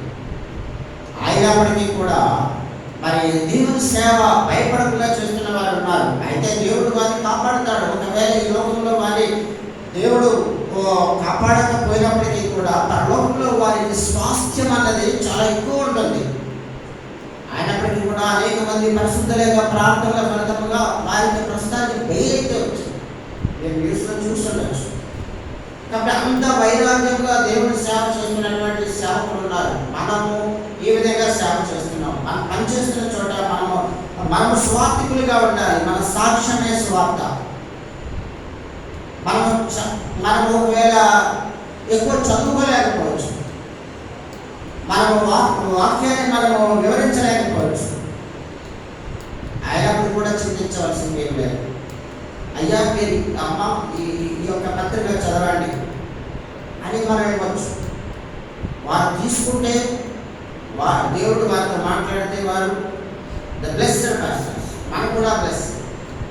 అయినప్పటికీ కూడా మరి దేవుని సేవ భయపడకుండా చేస్తున్న వారు ఉన్నారు. అయితే దేవుడు వారిని కాపాడుతాడు. ఒకవేళ ఈ లోకంలో వారి దేవుడు కాపాడకపోయినప్పటికీ కూడా పరలోకంలో వారికి స్వాస్థ్యం అన్నది చాలా ఎక్కువ ఉంటుంది. అయినప్పటికీ కూడా అనేక మంది పరిశుద్ధులుగా ప్రార్థనల ఫలితముగా వారికి ప్రస్తుతానికి బెయిల్ అయితే వచ్చింది. నేను న్యూస్లో చూస్తుండొచ్చు. కాబట్టి అంత వైరాగ్యంగా దేవుని సేవ చేస్తున్నటువంటి సేవకులు ఉన్నారు. మనము ఈ విధంగా సేవ చేస్తున్నాం. మనం పనిచేస్తున్న చోట మనము స్వార్థికులుగా ఉండాలి. మన సాక్ష్యమే స్వార్థ. మనము ఒకవేళ ఎక్కువ చదువుకోలేకపోవచ్చు, మనము వాక్యాన్ని మనము వివరించలేకపోవచ్చు. అయినప్పుడు కూడా చింతించవలసింది ఏం లేదు. అయ్యా మీరు అమ్మ ఈ యొక్క పత్రిక చదవండి, అని మనం ఇవ్వచ్చు. వారు తీసుకుంటే దేవుడు వారితో మాట్లాడితే వారు ద బ్లెస్డ్ పర్సన్స్, మనకు కూడా బ్లెస్.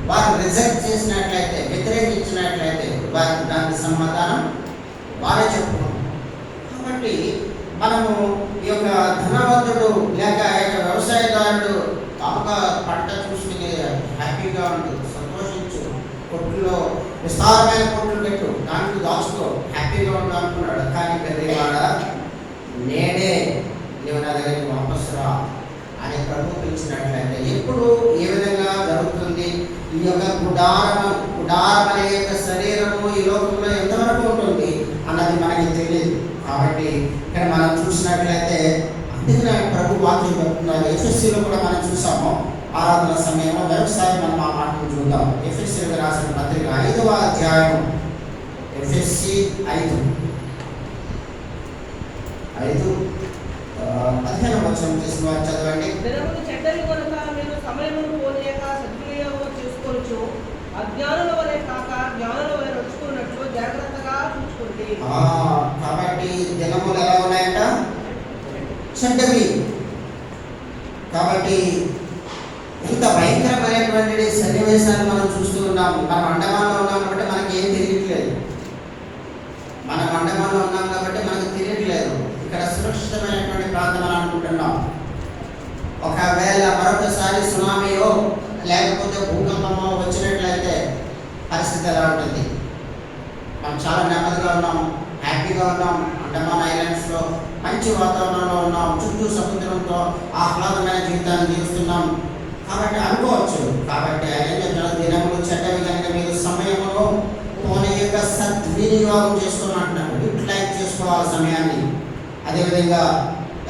వారు రిజెక్ట్ చేసినట్లయితే, వ్యతిరేకించినట్లయితే వారికి దానికి సమాధానం వారే చెప్పుకున్నాం. కాబట్టి మనము ఈ యొక్క ధనవంతుడు లేక వ్యవసాయదారుడు తాముగా పంట చూసుకుని హ్యాపీగా ఉండు, సంతోషించు, కొట్టులో విస్తారమైన కొట్లు పెట్టు, దాంట్లో దాచుకో, హ్యాపీగా ఉండు అనుకున్నాడు. కానీ పెద్దవాడ నేడే నీవు నా దగ్గరికి వాపసు రా అని ప్రభు పిలిచినట్లయితే ఎప్పుడు ఏ విధంగా జరుగుతుంది? ఈ యొక్క గుడారం అనే యొక్క శరీరము ఈ లోకంలో ఎంతవరకు ఉంటుంది అన్నది మనకి తెలియదు. కాబట్టి ఇక్కడ మనం చూసినట్లయితే అందుకనే ప్రభు వాక్యం చెప్తున్నారు. ఎఫ్ఎస్సీలో కూడా మనం చూసాము ఆరాధన సమయంలో. మరొకసారి మనం ఆ మాటను చూద్దాం. ఎఫ్ఎస్సీలకు రాసిన పత్రిక 5వ అధ్యాయం, ఎఫ్ఎస్సీ 5:15 వచనం తీసుకుని వారు చదవండి. దినములు చెడ్డవి కనుక మీరు సమయమును పోనీయక సద్వినియోగం చేసుకోవచ్చు. అజ్ఞానుల వలె కాక జ్ఞానుల వలె నడుచుకున్నట్లు జాగ్రత్తగా చూసుకోండి. కాబట్టి దినములు ఎలా ఉన్నాయంట? చెడ్డవి. కాబట్టి ఇంత భయంకరమైనటువంటి సన్నివేశాన్ని మనం చూస్తూ ఉన్నాము. మనం అండమాన్లో ఉన్నాం కాబట్టి మనకి ఏం తెలియట్లేదు. మనం అండమాన్లో ఉన్నాం కాబట్టి మనకు తెలియట్లేదు. ఇక్కడ సురక్షితమైనటువంటి ప్రాంతం అని అనుకుంటున్నాం. ఒకవేళ మరొకసారి సునామీయో లేకపోతే భూకంపమో వచ్చినట్లయితే పరిస్థితి ఎలా ఉంటుంది? మనం చాలా నెమ్మదిగా ఉన్నాం, హ్యాపీగా ఉన్నాం. అండమాన్ ఐలాండ్స్లో మంచి వాతావరణంలో ఉన్నాం, చుట్టూ సముద్రంతో ఆహ్లాదమైన జీవితాన్ని జీవిస్తున్నాం కాబట్టి అనుకోవచ్చు. కాబట్టి ఆయన చెప్తున్నారు, దినములు చెడ్డవి కనుక మీరు సమయమును పోనీ యొక్క సద్వినియోగం చేసుకోమంటున్నారు. యూటిలైజ్ చేసుకోవాలి సమయాన్ని. అదేవిధంగా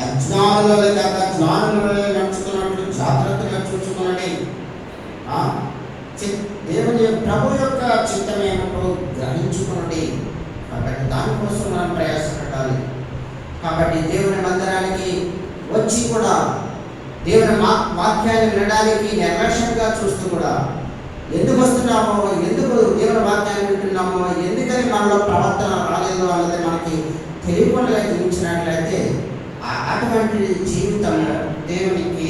అజ్ఞానులలో లేక జ్ఞానులలో నడుచుకున్నట్లు జాగ్రత్తగా చూసుకునండి. దేవుని ప్రభు యొక్క చిత్తం ఏమిటో గ్రహించుకునండి. కాబట్టి దానికోసం మనం ప్రయాసపడాలి. కాబట్టి దేవుని మందిరానికి వచ్చి కూడా దేవుని వాక్యాన్ని వినడానికి నిర్లక్ష్యంగా చూస్తూ కూడా ఎందుకు వస్తున్నామో, ఎందుకు దేవుని వాక్యాన్ని వింటున్నామో, ఎందుకని మనలో ప్రవర్తన రాలేదు అన్నది మనకి తెలియకుండా జీవించినట్లయితే అటువంటి జీవితం దేవునికి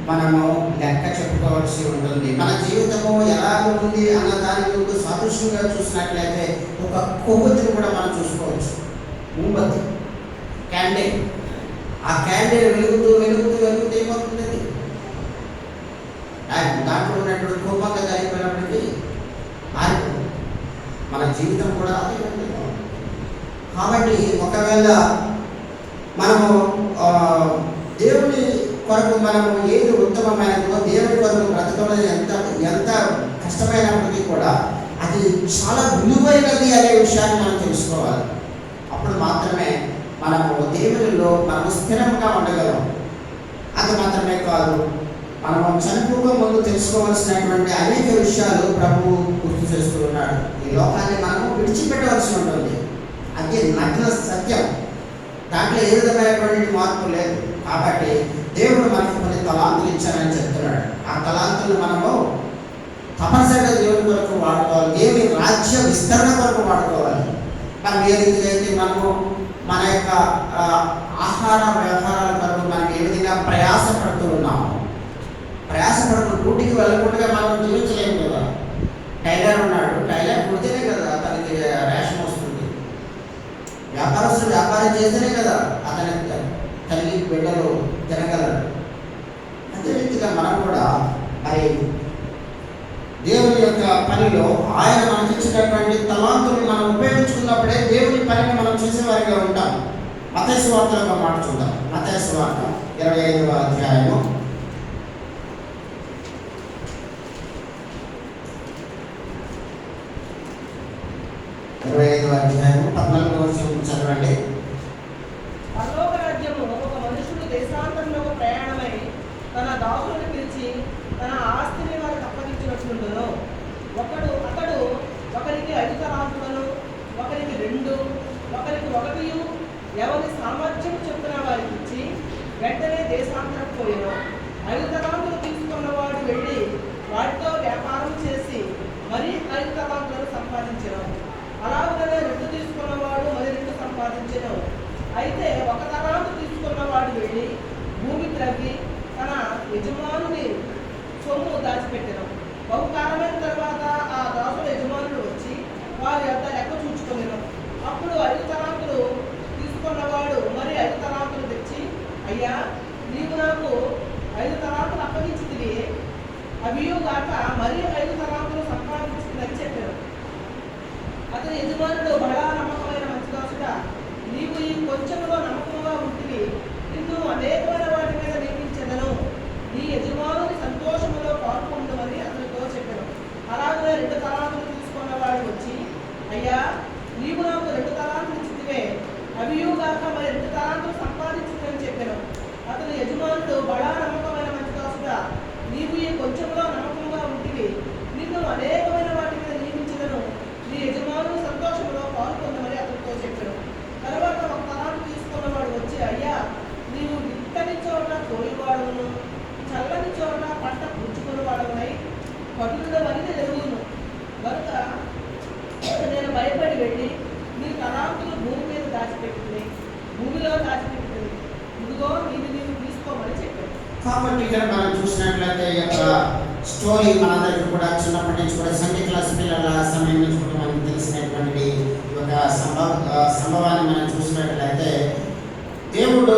మనము లెక్క చెప్పుకోవాల్సి ఉంటుంది. మన జీవితము ఎలా ఉంది అన్న దాని ముందు సాదృశ్యంగా చూసినట్లయితే ఒక కొవ్వొత్తిని కూడా మనం చూసుకోవచ్చు. ముంబత్తి, క్యాండిల్. ఆ క్యాండిల్ వెలుగుతూ వెలుగుతూ వెలుగుతూ ఏమవుతుంది? దాంట్లో ఉన్నటువంటి కోపంగా జరిగిపోయినప్పటికీ మారిపోతుంది. మన జీవితం కూడా అదే ఉంటుంది. కాబట్టి ఒకవేళ మనము దేవుని కొరకు మనము ఏది ఉత్తమమైనదో, దేవుని కొరకు బ్రతకడం ఎంత కష్టమైనప్పటికీ కూడా అది చాలా విలువైనది అనే విషయాన్ని మనం తెలుసుకోవాలి. అప్పుడు మాత్రమే మనము దేవునిలో మనము స్థిరంగా ఉండగలం. అది మాత్రమే కాదు, మనము చనిపోక ముందు తెలుసుకోవాల్సినటువంటి అనేక విషయాలు ప్రభువు గుర్తు చేస్తూ ఉన్నాడు. ఈ లోకాన్ని మనము విడిచిపెట్టవలసి ఉంటుంది. అది నగ్న సత్యం. దాంట్లో ఏ విధమైనటువంటి మార్పు లేదు. కాబట్టి దేవుడు మనకు కొన్ని తలాంతులు ఇచ్చారని చెప్తున్నాడు. ఆ తలాంతులు మనము తప్పనిసరిగా దేవుని కొరకు వాడుకోవాలి. దేవుని రాజ్య విస్తరణ కొరకు వాడుకోవాలి. మనం ఏ రీతిగా అయితే మనము మన యొక్క ఆహార వ్యవహారాల కొరకు మనం ఏ విధంగా ప్రయాసపడుతూ ఉన్నాము, ప్రయాసపడుతూ డ్యూటీకి వెళ్ళకుండా మనం జీవించలేము కదా. టైలర్ ఉన్నాడు, టైలర్ కుడితేనే కదా అతనికి రేషన్ వస్తుంది. వ్యాపారస్తుడు వ్యాపారం చేస్తేనే కదా అతని తల్లి బిడ్డలు తినగలరు. అదే రీతిగా మనం కూడా మరి దేవుని యొక్క పనిలో ఆయన మనకి ఇచ్చినటువంటి తలాంతులను మనం ఉపయోగించుకున్నప్పుడే దేవుని పనిని మనం చేసేవారిగా ఉంటాం. మత్తయి సువార్తలో ఒక మాట చూద్దాం. మత్తయి సువార్త 25వ అధ్యాయము 14వ వచనం చదవండి. పరలోక రాజ్యము ఒక మనుషుడు దేశాంతరంలో ప్రయాణమై తన దాసులను పిలిచి తన ఆస్తిని వారికి అప్పగించినట్లుండును. అతడు ఒకరికి 5 తలాంతులను, ఒకరికి 2, ఒకరికి 1 ఎవరి సామర్థ్యం చొప్పున వారికి ఇచ్చి వెంటనే దేశాంతరం పోయిన. 5 తలాంతులు తీసుకున్నవాడు వెళ్ళి వాటితో వ్యాపారం చేసి మరి 5 తలాంతులను సంపాదించారు. అలాగనే 2 తీసుకున్నవాడు మరి 2 సంపాదించారు. సొమ్ము దాచిపెట్టెను. బహుకాలమైన తర్వాత ఆ దాసుల యజమానుడు వచ్చి వారి యొద్ద లెక్క చూచుకొనెను. అప్పుడు 5 తలాంతులు తీసుకున్నవాడు మరి 5 తలాంతులు తెచ్చి, అయ్యా, నీవు నాకు 5 తలాంతులు అప్పగించితివి, అవియు గాక మరి 5 తలాంతులు సంపాదించుకుని చెప్పాను. అతని యజమానుడు, బడా నమ్మకమైన మంచి దాసుడా, నీవు ఈ కొంచెంలో నమ్మకంగా ఉంటివి, నిన్ను అనేకమైన వాటి మీద నియమించెదను, నీ యజమానుని సంతోషములో పాల్గొందుమని అతనితో చెప్పాను. అలాగే 2 తలాంతులు తీసుకున్నవాడు వచ్చి, అయ్యా, నీవు నాకు 2 తలాంతులు ఇచ్చితివే, అవియు గాక మరి 2 తలాంతులు సంపాదించుకుని చెప్పాను. అతని యజమానుడు, బడా నమ్మకమైన మంచి దాసుడా, నీవు ఈ కొంచెంలో నమ్మకంగా ఉంటివి, నిన్ను అనేకమైన వాటి మీద నియమించెదను, నీ యజమానుని సంతోషంలో పాల్గొందమని అతనితో చెప్పాను. తర్వాత 1 తలాంతు తీసుకున్నవాడు వచ్చి, అయ్యా, నీవు విత్తని చోట కోయివాడును, చల్లని చోట పంట పుచ్చుకుని వాడవై కఠినుడవని ఎరుగును కనుక నేను భయపడి వెళ్ళి నీ తలాంతులు భూమి మీద దాచిపెట్టింది, భూమిలో దాచిపెట్టింది, ఇదిగో నీవు తీసుకోమని చెప్పాను. కాబట్టి ఇక్కడ మనం చూసినట్లయితే ఈ యొక్క స్టోరీ మనందరికీ కూడా చిన్నప్పటి నుంచి కూడా సండే క్లాస్ పిల్లల సమయం నుంచి కూడా మనకు తెలిసినటువంటి ఈ యొక్క సంభవాన్ని మనం చూసినట్లయితే దేవుడు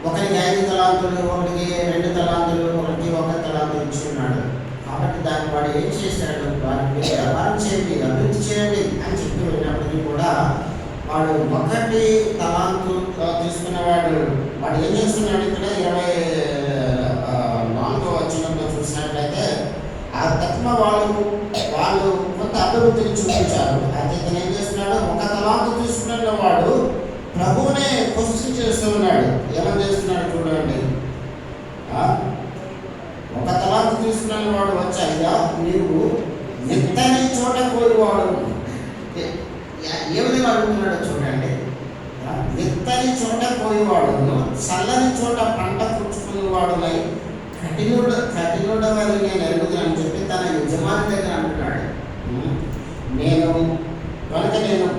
ఒకరికి 5 తలాంతులు, ఒకరికి 2 తలాంతులు, ఒకరికి 1 తలాంతు ఇచ్చున్నాడు. కాబట్టి దాన్ని వాడు ఏం చేశాడు, వారికి వ్యాపారం చేయండి, అభివృద్ధి చేయండి అని చెప్పి వెళ్ళినప్పటికీ కూడా వాడు 1 తలాంతు తీసుకున్నవాడు వాడు ఏం చేస్తున్నాడు, ఇక్కడ 24వ వచనంలో చూసినట్లయితే ఆ తత్వ వాళ్ళు కొంత అభివృద్ధిని చూపించారు. అయితే ఇతను ఏం చేస్తున్నాడు, 1 తలాంతు తీసుకున్న వాడు ప్రభువునే క్వశ్చన్ చేస్తూ ఉన్నాడు. ఏమని చేస్తున్నాడు చూడండి, 1 తలాంతు తీసుకున్న వాడు వచ్చాయిగా, నీవు విత్తని చోట కోరివాడు. ఏ విధంగా అడుగుతున్నాడో చూడండి, విత్తని చోట కోయివాడును, చల్లని చోట పంట పుచ్చుకునేవాడునై కఠినుడవని నేను ఎరుగుతానని చెప్పి తన యజమాని దగ్గర అంటున్నాడు. నేను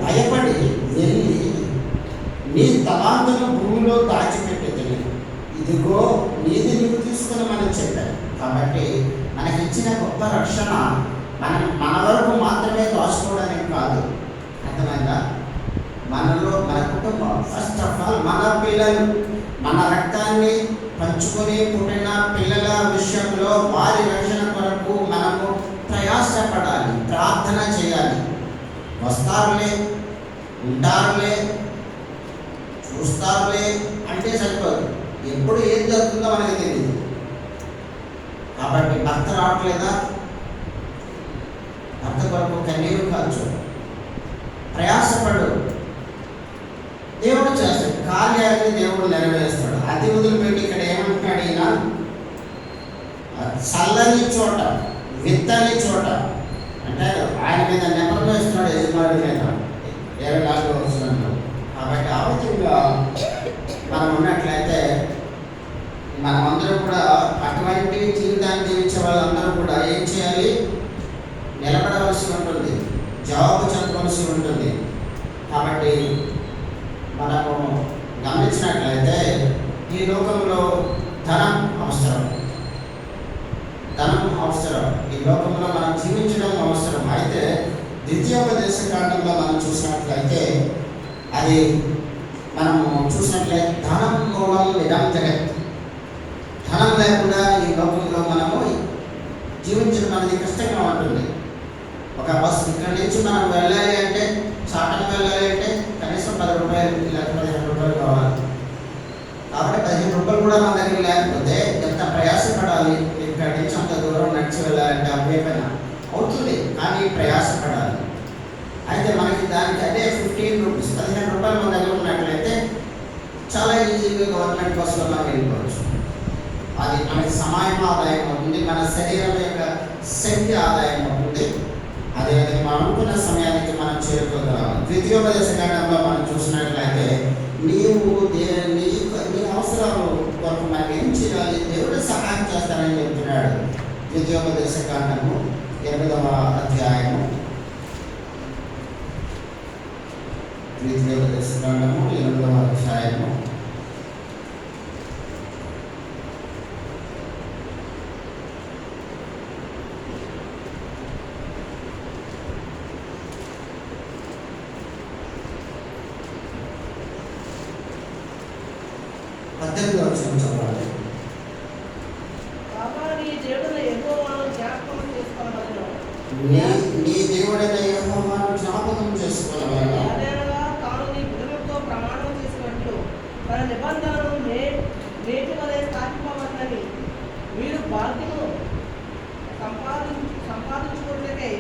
భయపడి వెళ్ళి నీ తలాంతును భూమిలో దాచిపెట్టేది, ఇదిగో నీది నీవు తీసుకున్నామని చెప్పాను. కాబట్టి మనకి ఇచ్చిన గొప్ప రక్షణ మన వరకు మాత్రమే దాచుకోవడానికి కాదు, అర్థమైందా? మనలో మన కుటుంబం, ఫస్ట్ ఆఫ్ ఆల్ మన పిల్లలు, మన రక్తాన్ని పంచుకొని పుట్టిన పిల్లల విషయంలో వారి రక్షణ కొరకు మనము ప్రయాసపడాలి, ప్రార్థన చేయాలి. వస్తారులే, ఉంటారులే, చూస్తారులే అంటే సరిపోదు, ఎప్పుడు ఏం జరుగుతుందో మనకి తెలియదు. కాబట్టి భర్త రావట్లేదా, భర్త కొరకు కన్నీరు కాచు, ప్రయాసపడు, దేవుడు చేస్తాడు, కార్యాన్ని దేవుడు నెరవేరుస్తాడు. అది వదిలిపెట్టి ఇక్కడ ఏమంటున్నాడు ఈయన, చల్లని చోట, విత్తని చోట అంటే ఆయన మీద నెపలు వేస్తున్నాడు, యజమాని మీద 24వ వచనంలో. కాబట్టి ఆ విధంగా మనం ఉన్నట్లయితే మనమందరం కూడా అటువంటి జీవితాన్ని జీవించే వాళ్ళందరూ కూడా ఏం చేయాలి, నిలబడవలసి ఉంటుంది, జవాబు చెప్పవలసి ఉంటుంది. కాబట్టి మనము గమనించినట్లయితే ఈ లోకంలో ధనం అవసరం, ఈ లోకంలో మనం జీవించడం అవసరం. అయితే ద్వితీయోపదేశ కాండంలో మనం చూసినట్లయితే అది మనము చూసినట్లయితే ధనం మూలం ఇదం జగత్, ధనం లేకుండా ఈ లోకంలో మనము జీవించడం అనేది కష్టంగా ఉంటుంది. ఒక బస్సు ఇక్కడి నుంచి మనం వెళ్ళాలి అంటే, చాటకు వెళ్ళాలి అంటే కనీసం 10 రూపాయలు లేక 15 రూపాయలు కావాలి. కాబట్టి 15 రూపాయలు కూడా మన దగ్గర లేకపోతే ఎంత ప్రయాసపడాలి, ఇక్కడి నుంచి అంత దూరం నడిచి వెళ్ళాలంటే అవ్వేపైనా అవుతుంది, కానీ ప్రయాసపడాలి. అయితే మనకి దానికి అదే 15 రూపీస్ 15 రూపాయలు మన దగ్గర ఉన్నట్లయితే చాలా ఈజీగా గవర్నమెంట్ బస్సులో మనం వెళ్ళిపోవచ్చు. అది మనకి సమయం ఆదాయం అవుతుంది, మన శరీరం యొక్క శక్తి ఆదాయం అవుతుంది. అదేవిధంగా మనం అనుకున్న సమయానికి మనం చేరుకోగలం. ద్వితీయోపదేశ కాండంలో మనం చూసినట్లయితే నీవు నీ అవసరాలు కొరకు మనం ఏం చేయాలి, దేవుడు సహాయం చేస్తానని చెప్తున్నాడు. ద్వితీయోపదేశ కాండము 8వ అధ్యాయము, ద్వితీయోపదేశ కాండము 8వ అధ్యాయము 8వ 18వ వచనం చదవాలి. కాగా నీ దేవుడైన యెహోవాను జ్ఞాపకం చేసుకొనవలెను. నీ దేవుడైన యెహోవాను జ్ఞాపకం చేసుకోవాలన్నా ఏలయనగా తాను నీ పితరులతో ప్రమాణం చేసినట్లు తన నిబంధనను నేటి వలె స్థాపింపవలనని మీరు భాగ్యము సంపాదించుకున్నకై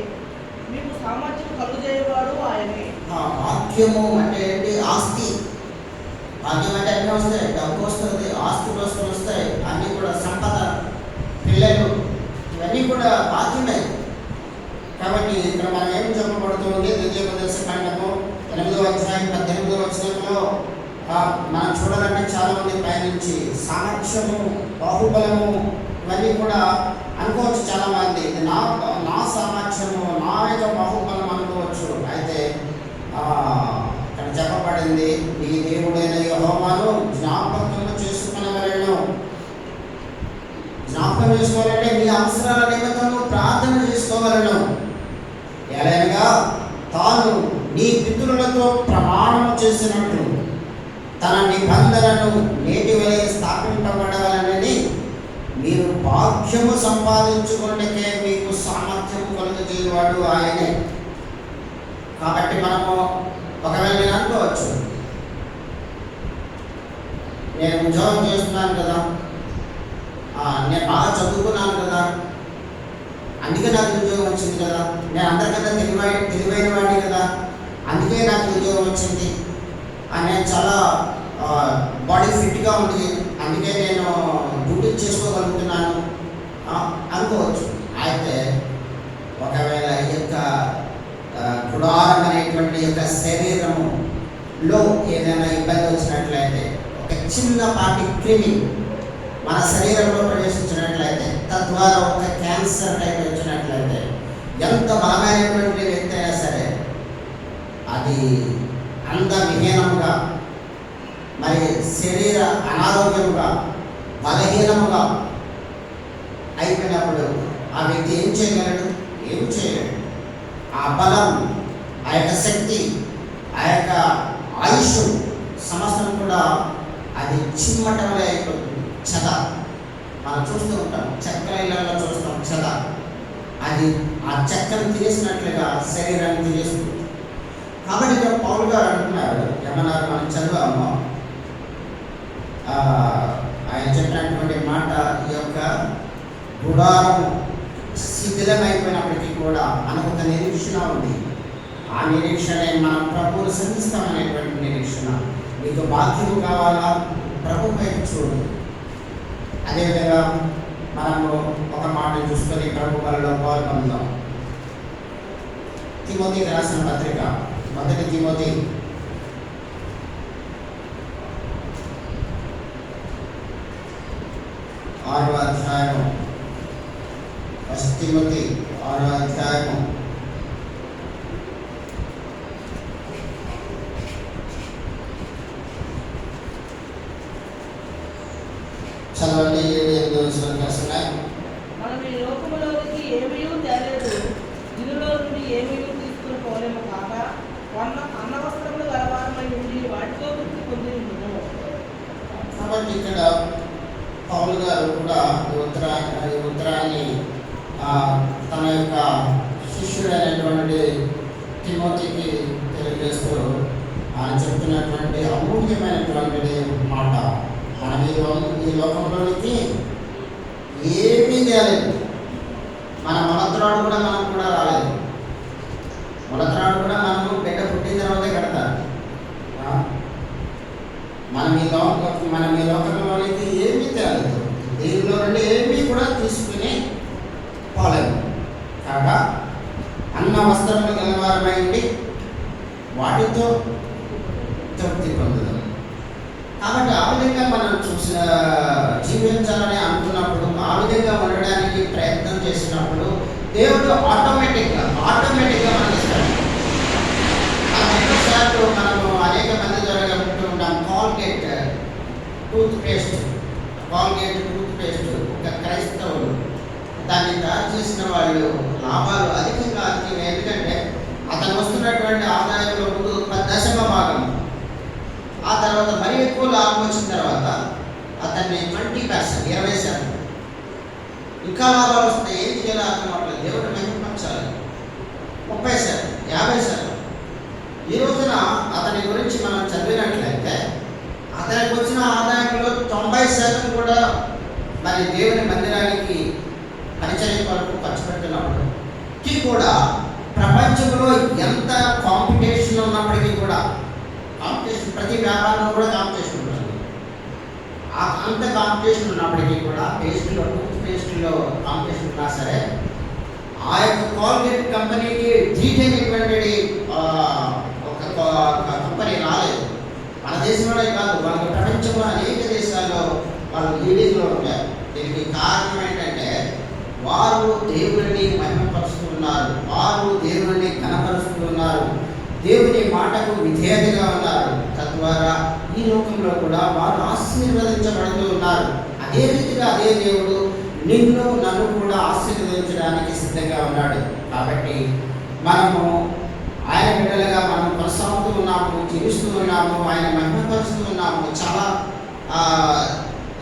మీకు సామర్థ్యం కలుగజేయవాడు ఆయనే. భాగ్యము అంటే ఏంటి? ఆస్తి. భాగ్యం అంటే అన్నీ వస్తాయి, డబ్బు వస్తుంది, ఆస్తులు వస్తాయి, అన్నీ కూడా సంపద, పిల్లలు, ఇవన్నీ కూడా భాగ్యమే. కాబట్టి ఇక్కడ మనం ఏం చెప్పబడుతుంది? ద్వితీయోపదేశ కాండము 8వ అధ్యాయం 18వ వచనంలో మనం చూడాలంటే చాలా మంది పైనుంచి సామర్థ్యము, బాహుబలము ఇవన్నీ కూడా అనుకోవచ్చు. చాలా మంది ఇది నా సామర్థ్యము, నా యొక్క బాహుబలం అనుకోవచ్చు. అయితే ఇక్కడ చెప్పబడింది, నీ దేవుడైన యెహోవాను జ్ఞాపకం చేసుకునవలెను. జ్ఞాపకం చేసుకోవాలంటే నీ అవసరాల నిమిత్తము ప్రార్థన చేసుకోవలను. ఎలాగనగా తాను నీ పితరులతో ప్రమాణం చేసినట్లు తన నిబంధనను నేటి వలె స్థాపింపబడవలనని మీరు భాగ్యము సంపాదించుకున్నకే మీకు సామర్థ్యం కలుగజేయవాడు ఆయనే. కాబట్టి మనము ఒకవేళ నేను అనుకోవచ్చు, నేను ఉద్యోగం చేస్తున్నాను కదా, నేను బాగా చదువుకున్నాను కదా, అందుకే నాకు ఉద్యోగం వచ్చింది కదా, నేను అందరికన్నా తెలివైన వాడిని కదా, అందుకే నాకు ఉద్యోగం వచ్చింది, నేను చాలా బాడీ ఫిట్గా ఉంది, అందుకే నేను డ్యూటీ చేసుకోగలుగుతున్నాను అనుకోవచ్చు. అయితే ఒకవేళ ఈ యొక్క గుడారం అనేటువంటి యొక్క శరీరములో ఏదైనా ఇబ్బంది వచ్చినట్లయితే, ఒక చిన్నపాటి క్రిమి మన శరీరంలో ప్రవేశించినట్లయితే, తద్వారా ఒక క్యాన్సర్ టైప్ వచ్చినట్లయితే, ఎంత బలమైనటువంటి వ్యక్తి అయినా సరే అది అందవిహీనముగా, మరి శరీర అనారోగ్యముగా, బలహీనముగా అయిపోయినప్పుడు ఆ వ్యక్తి ఏం చేయగలడు? ఏం చేయలేడు. ఆ బలం, ఆ యొక్క శక్తి, ఆ యొక్క ఆయుష్ సమస్తం కూడా అది చిమ్మటంలో అయిపోతుంది. చెద మనం చూస్తూ ఉంటాం, చెక్కల ఇళ్లలో చూస్తాం చెద. అది ఆ చెక్కను తినేసినట్లుగా శరీరాన్ని తినేస్తుంది. కాబట్టి ఇక్కడ పౌలు గారు అంటున్నారు, ఏమన్నారు మనం చదివాము, ఆయన చెప్పినటువంటి మాట, ఈ యొక్క గుడారము శిథిలమైపోయినప్పటికీ కూడా మనకు ఒక నిరీక్షణ ఉంది. ఆ నిరీక్షణే మనం ప్రభువును సంధిస్తామనేటువంటి నిరీక్షణ. మీకు భాగ్యము కావాలా? ప్రభు వైపు చూడు. అదేవిధంగా మనము ఒక మాట చూసుకొని ప్రభు వలలో పాల్గొందాం. తిమోతికి రాసిన పత్రిక, 1 తిమోతి 6వ అధ్యాయము, 1 తిమోతి 6వ అధ్యాయము 7-8 వచనాలు. మనం ఈ లోకములోనికి ఏమీ తేలేదు, దీనిలో నుండి ఏమీ తీసుకుని పోలేము కాక అన్న వస్త్రములు గలవారమై ఉండి వాటితో తృప్తి పొంది ఉండును. కాబట్టి ఇక్కడ పౌలు గారు కూడా ఈ ఉత్తరాన్ని తన యొక్క శిష్యుడైనటువంటి తిమోతికి తెలియజేస్తూ ఆయన చెప్తున్నటువంటి అమూల్యమైనటువంటి మాట, మనం ఈ లోకంలోనికి ఏమీ తేలేదు. మన మొలత్రాడు కూడా మనం కూడా రాలేదు. మొలత్రాడు కూడా మనము బిడ్డ పుట్టిన తర్వాతే కడతారు. మనం ఈ లోకంలోనికి ఏమీ తేలేదు, దీనిలో నుండి ఏమీ కూడా తీసుకుని పోలేము. కాగా అన్న వస్త్రములు గలవారమైంది వాటితో తృప్తి పొందుదాం. కాబట్టి ఆ విధంగా మనం జీవించాలని అనుకున్నప్పుడు, ఆ విధంగా ఉండడానికి ప్రయత్నం చేసినప్పుడు దేవుడు ఆటోమేటిక్గా మనకి ఇస్తాడు. ఎన్నోసార్లు మనము అనేక మంది జరగలుగుతూ ఉంటాం. కాల్గేట్ టూత్ పేస్ట్ ఒక క్రైస్తవులు దాన్ని తయారు చేసిన వాళ్ళు లాభాలు అధికంగా ఎందుకంటే అతను వస్తున్నటువంటి ఆదాయంలో ముందు 10% భాగం, ఆ తర్వాత మరీ ఎక్కువ లాభం వచ్చిన తర్వాత దాన్ని 20%, 20%. ఇంకా లాభాలు వస్తాయి, ఏం చేయాలో అర్థం అవ్వట్లేదు. దేవుడు మహిమపరచాలి. 30%, 50%. ఈ రోజున అతని గురించి మనం చదివినట్లయితే అతనికి వచ్చిన ఆదాయంలో 90% కూడా మరి దేవుని మందిరానికి పరిచర్య కొరకు ఖర్చు పెడుతున్నప్పటికీ కూడా ప్రపంచంలో ఎంత కాంపిటీషన్ ఉన్నప్పటికీ కూడా, కాంపిటీషన్ ప్రతి వ్యాపారంలో కూడా కాంపిటీషన్ ఉంటుంది. అంత కాంపిటీషన్ ఉన్నప్పటికీ కూడా టూత్ పేస్ట్లో కాంపిటీషన్ ఉన్నా సరే ఆ యొక్క కోల్గేట్ కంపెనీకి జీటైనటువంటి ఒక కంపెనీ రాలేదు. మన దేశంలోనే కాదు, వాళ్ళకి ప్రపంచంలో అనేక దేశాల్లో వాళ్ళు లీడింగ్లో ఉంటారు. దీనికి కారణం ఏంటంటే వారు దేవుడిని మహిమపరుస్తూ ఉన్నారు, వారు దేవుడిని ఘనపరుస్తూ ఉన్నారు, దేవుని మాటకు విధేయతగా ఉన్నారు. తద్వారా ఈ లోకంలో కూడా వారు ఆశీర్వదించబడుతూ ఉన్నారు. అదే రీతిగా అదే దేవుడు నిన్ను నన్ను కూడా ఆశీర్వదించడానికి సిద్ధంగా ఉన్నాడు. కాబట్టి మనము ఆయన బిడ్డలుగా మనం కొనసాగుతూ ఉన్నాము, జీవిస్తూ ఉన్నాము, ఆయన మహిమపరుస్తూ ఉన్నాము. చాలా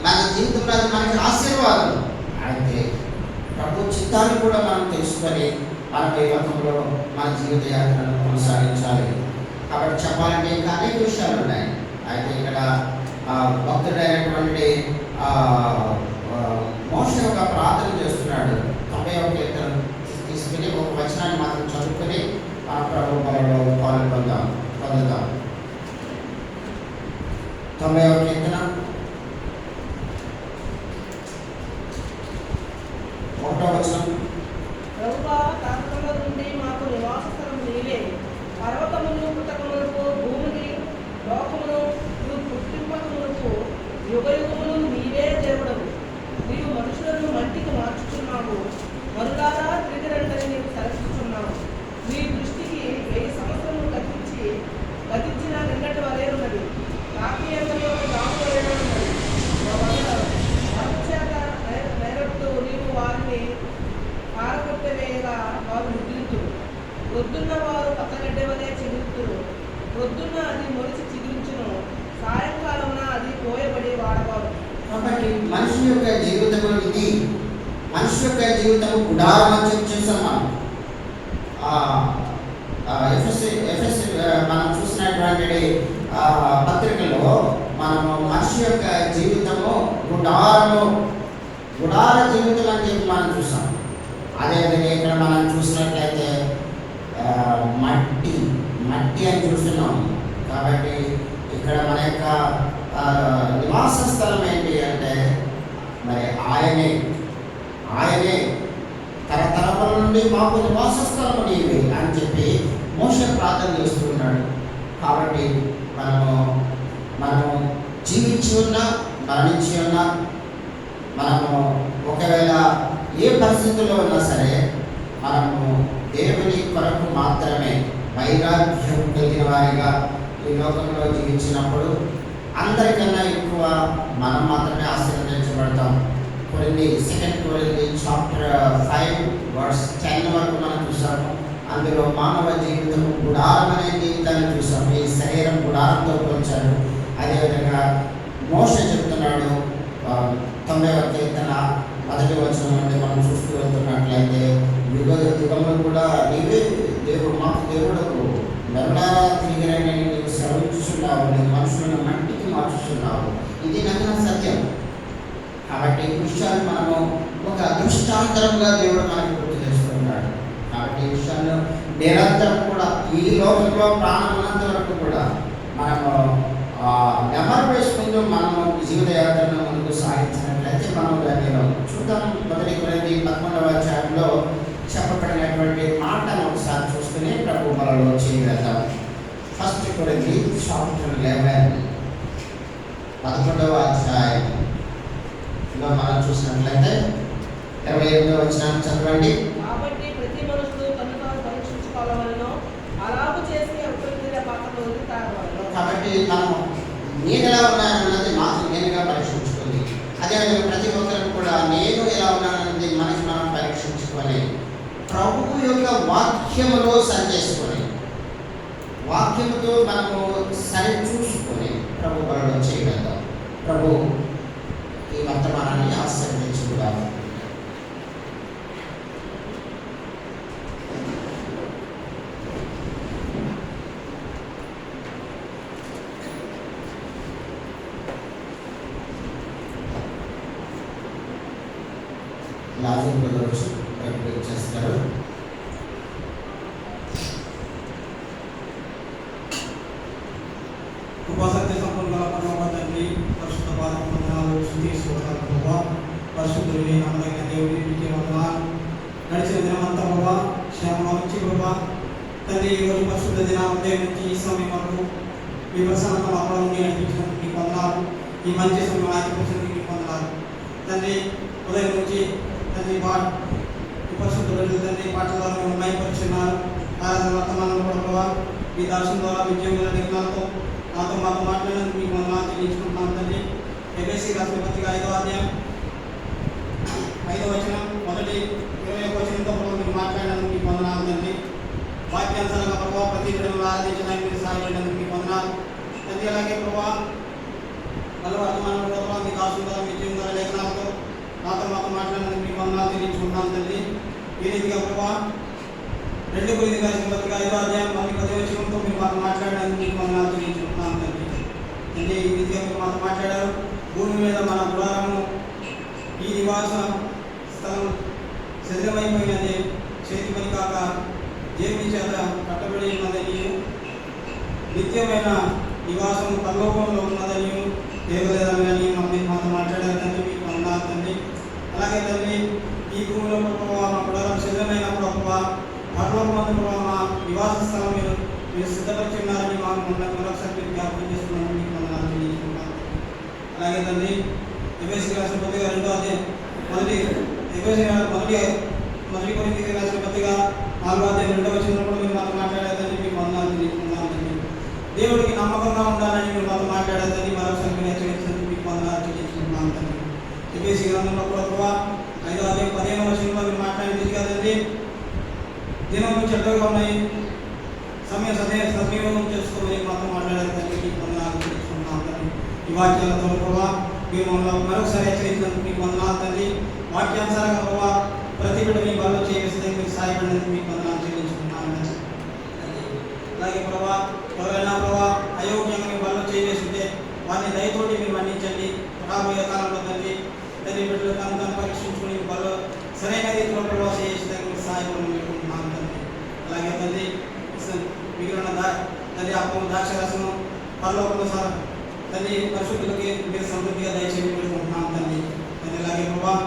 మన జీవితంలో అది మనకి ఆశీర్వాదం. అయితే ప్రభు చిత్తాన్ని కూడా మనం తెలుసుకొని మన దైవత్వంలో మన జీవిత యాత్రను కొనసాగించాలి. కాబట్టి చెప్పాలంటే ఇంకా అనేక విషయాలు ఉన్నాయి. అయితే ఇక్కడ భక్తుడైనటువంటి మోషే ఒక ప్రార్థన చేస్తున్నాడు. 91 కీర్తన తీసుకుని ఒక వచనాన్ని మాత్రం చదువుకొని మన ప్రభు బలలో పొందుదాం. 91 కీర్తన 1వ వచనం. ప్రభువా, తరతరముల నుండి మాకు నివాస స్థలం నీవే. పర్వతములు పుట్టకములకు, భూమిని లోకమును నువ్వు పుట్టింపకములకు యుగయుగములు నీవే దేవుడవు. నీవు మనుషులను మంటికి మార్చుచున్నావు, మరులారా తిరిగి రండని నీవు సెలవిస్తున్నావు. నీ దృష్టికి 1000 సంవత్సరములు గతించిన నిన్నటి వలె ఉన్నది. కాకి ఎందరి యొక్క దాము వలె ఉన్నది. చేత నేరట్టు నీవు వారిని పారగొట్టవేయగా వారు నిద్రితురు. ప్రొద్దున్న వారు పచ్చగడ్డి వలె చిగురుతురు. ప్రొద్దున్న అది మొలిచి చిగురించును, సాయంకాలమున అది పోయబడి వాడవారు. కాబట్టి మనిషి యొక్క జీవితం ఇది. మనిషి యొక్క జీవితం గుడారం అని చూసాం మనం. ఎఫ్ఎస్ మనం చూసినటువంటి పత్రికలో మనము మనిషి యొక్క జీవితము గుడార జీవితం అని చెప్పి మనం చూసాం. అదేవిధంగా ఇక్కడ మనం చూసినట్లయితే మట్టి అని చూస్తున్నాం. కాబట్టి ఇక్కడ మన యొక్క నివాస స్థలం ఏంటి అంటే మరి ఆయనే తరతరముల నుండి మాకు నివాస స్థలము నీవే అని చెప్పి మోషే ప్రార్థన చేస్తూ ఉన్నాడు. కాబట్టి మనము జీవించి ఉన్నా, మరణించి ఉన్నా, మనము ఒకవేళ ఏ పరిస్థితుల్లో ఉన్నా సరే మనము దేవుని కొరకు మాత్రమే వైరాగ్యం కలిగిన వారిగా ఈ లోకంలో జీవించినప్పుడు అందరికన్నా ఎక్కువ మనం మాత్రమే ఆశీర్వదించబడతాం. కొరింథీ 2 కొరింథీ చాప్టర్ 5:10 వరకు మనం చూసాము. అందులో మానవ జీవితం గుడారం అనే జీవితాన్ని చూసాము. ఈ శరీరం గుడారంతో పోల్చాడు. అదేవిధంగా మోషే చెప్తున్నాడు 90వ కీర్తన 1వ వచనం నుండి మనం చూస్తూ వెళ్తున్నట్లయితే యుగములు కూడా నీవే దేవుడు, మాకు దేవుడకు మరలా తిరిగి రండి నీవు సెలవిస్తున్నావు, నీ మనుషులను మట్టికి మార్చుతున్నావు. ఇది నగ్న సత్యం. కాబట్టి ఈ విషయాలు మనము ఒక దృష్టాంతరంగా దేవుడు మనకు గుర్తు చేస్తున్నాడు. కాబట్టి ఈ విషయాన్ని నిరంతరం కూడా ఈ లోకంలో ప్రాణం ఉన్నంత వరకు కూడా మనము నెమరు వేసుకుంటూ మనము జీవిత యాత్రను ముందుకు సాగించినట్లయితే మనం దాన్ని చూద్దాం. 1 కొరింథీ 11వ అధ్యాయంలో చెప్పబడినటువంటి మాటను ఒకసారి చూసుకుని ప్రభు బలలో చేయగలుగుతాం. 1 కొరింథీ చాప్టర్ 11 11వ అధ్యాయంలో మనం చూసినట్లయితే 28వ వచనాన్ని చదవండి. కాబట్టి ప్రతి మనుషుడు తను తాను పరీక్షించుకోవాలనో అలాగూ చేసి అపవిత్ర పాత్రలో తాగవలెను. కాబట్టి మనం నేను ఎలా ఉన్నానన్నది నాకు నేనుగా పరీక్షించుకుంది. అదేవిధంగా ప్రతి ఒక్కరు కూడా నేను ఎలా ఉన్నానన్నది మనకి మనం పరీక్షించుకొని ప్రభువు యొక్క వాక్యములో సరిచేసుకొని వాక్యముతో మనము సరి చూసుకొని ప్రభు బలలో చేయగలుగుతాం. ప్రభు వర్తమానాన్ని ఆశీర్వదించుకున్నాను. లాజిక్ బ్రదర్ వచ్చి ప్రకటన చేస్తారు. కృపాసత్య సంపూర్ణ పరమ తండ్రి, పరిశుద్ధ పాదపద్మనాలు స్తుతి స్తోత్రాలు ప్రభువా. పరిశుద్ధుడిని నమ్మదగిన దేవుడి మీకే వందనాలు. గడిచిన దినమంతా ప్రభువా క్షేమంగా ఉంచి ప్రభువా తండ్రి, ఈరోజు పరిశుద్ధ దినం ఉదయం నుంచి ఈ సమయం వరకు మీ ప్రసన్నత అక్కడ ఉండి నడిపించినందుకు మీకు వందనాలు. ఈ మంచి సమయం ఆచరించినందుకు మీకు వందనాలు తండ్రి. ఉదయం నుంచి తండ్రి ఈ పరిశుద్ధ రోజులు తండ్రి పాటల ద్వారా మేము మైపరుచున్నారు. ఆరాధన వర్తమానంలో కూడా ప్రభువా మీ దర్శనం ద్వారా విజయముల నిఘ్నాలతో నాతో మాతో మాట్లాడినందుకు మీకు వందనాలు చెల్లించుకుంటున్నాం తండ్రి. ఎఫెసీ రాసిన పత్రిక 5వ అధ్యాయం 5వ వచనం 21వ వచనంతో ప్రభావ మీరు మాట్లాడినందుకు మీకు వందనాలు తండ్రి. వాక్యానుసారంగా ప్రభావ ప్రతి బిడ్డను ఆరాధించడానికి మీరు సహాయపడినందుకు మీకు వందనాలు తండ్రి. అలాగే ప్రభావ వాళ్ళ వర్తమానంలో ప్రభావ మీ దాసుల ద్వారా మీ జీవం ద్వారా లేఖనాలతో నాతో మాతో మాట్లాడినందుకు మీకు వందనాలు చెల్లించుకుంటున్నాం తండ్రి. ఈ రీతిగా ప్రభావ 2 కొరింథీయులకు రాసిన పత్రిక 5వ అధ్యాయం 10వ వచనంతో మీరు మాతో మాట్లాడినందుకు మీకు వందనాలు చెల్లించుకుంటున్నాం తండ్రి. తండ్రి ఈ రీతిగా మీరు మాతో మాట్లాడారు. భూమి మీద మన గుడారము ఈ నివాస స్థలం శరీరమైపోయినది, చేతి పని కాక దేవుని చేత కట్టబడి ఉన్నదని, నిత్యమైన నివాసం పరలోకంలో ఉన్నదని దేవలేదని మాతో మాట్లాడారు తండ్రి. మీకు వందనాలు తండ్రి. అలాగే తండ్రి ఈ భూమిలో ప్రభావ మా గుడారం శరీరమైనప్పుడు ప్రభావ పరలోకమందు ప్రభావ మా నివాస స్థలం మీరు సిద్ధపరిచి ఉన్నారని మాకు మరొకసారి మీరు జ్ఞాపకం చేస్తున్నారని మీకు వందనాలు చెల్లించుకుంటున్నాను. అలాగే తండ్రి ఎఫెసీ రాసిన పత్రిక 2వ అధ్యాయం మొదటి కొరింథీయులకు రాసిన పత్రిక 4వ అధ్యాయం 2వ వచనంలో కూడా మీరు మాతో మాట్లాడారని మీకు వందనాలు చెల్లించుకుంటున్నాను తండ్రి. దేవుడికి నమ్మకంగా ఉండాలని మీరు మాతో మాట్లాడారని మరొకసారి మీరు హెచ్చరించినందుకు మీకు వందనాలు చెల్లించుకుంటున్నాను తండ్రి. ఎఫెసీ గ్రంథంలో కూడా 5వ అధ్యాయం 15వ వచనంలో మీరు మాట్లాడింది కదండి, దినములు చెడ్డగా ఉన్నాయి, సమయం సద్వినియోగం చేసుకోమని మాతో మాట్లాడారు తండ్రి. మీకు వందనాలు చెల్లించుకుంటున్నాను తండ్రి. ఈ వాక్యాలతో ప్రభావ మీరు మరొకసారి హెచ్చరించినందుకు మీకు వందనాలు తండ్రి. వాక్యానుసారంగా ప్రభావ ప్రతి బిడ్డ మీ బల్లో చేయవలసిందని మీరు సహాయపడినందుకు మీకు వందనాలు చెల్లించుకుంటున్నాను తండ్రి. అలాగే ప్రభావ ఎవరైనా ప్రభావ అయోగ్యంగా మీ బల్లో చేయవేస్తుంటే వారిని దయతోటి మీరు మన్నించండి. రాబోయే కాలంలో తండ్రి బిడ్డలు తను పరీక్షించుకుని బల్లో సరైన రీతిలో ప్రభావ చేసేదానికి మీరు సహాయపడుకుంటున్నాను తండ్రి. అలాగే తండ్రి మిగిలిన తండ్రి అప్పం ద్రాక్షరసము పరలోకంలో సార్ తండ్రి పరిశుద్ధులకి మీరు సమృద్ధిగా దయచేసి పెట్టుకుంటున్నాం తండ్రి. అలాగే ప్రభావ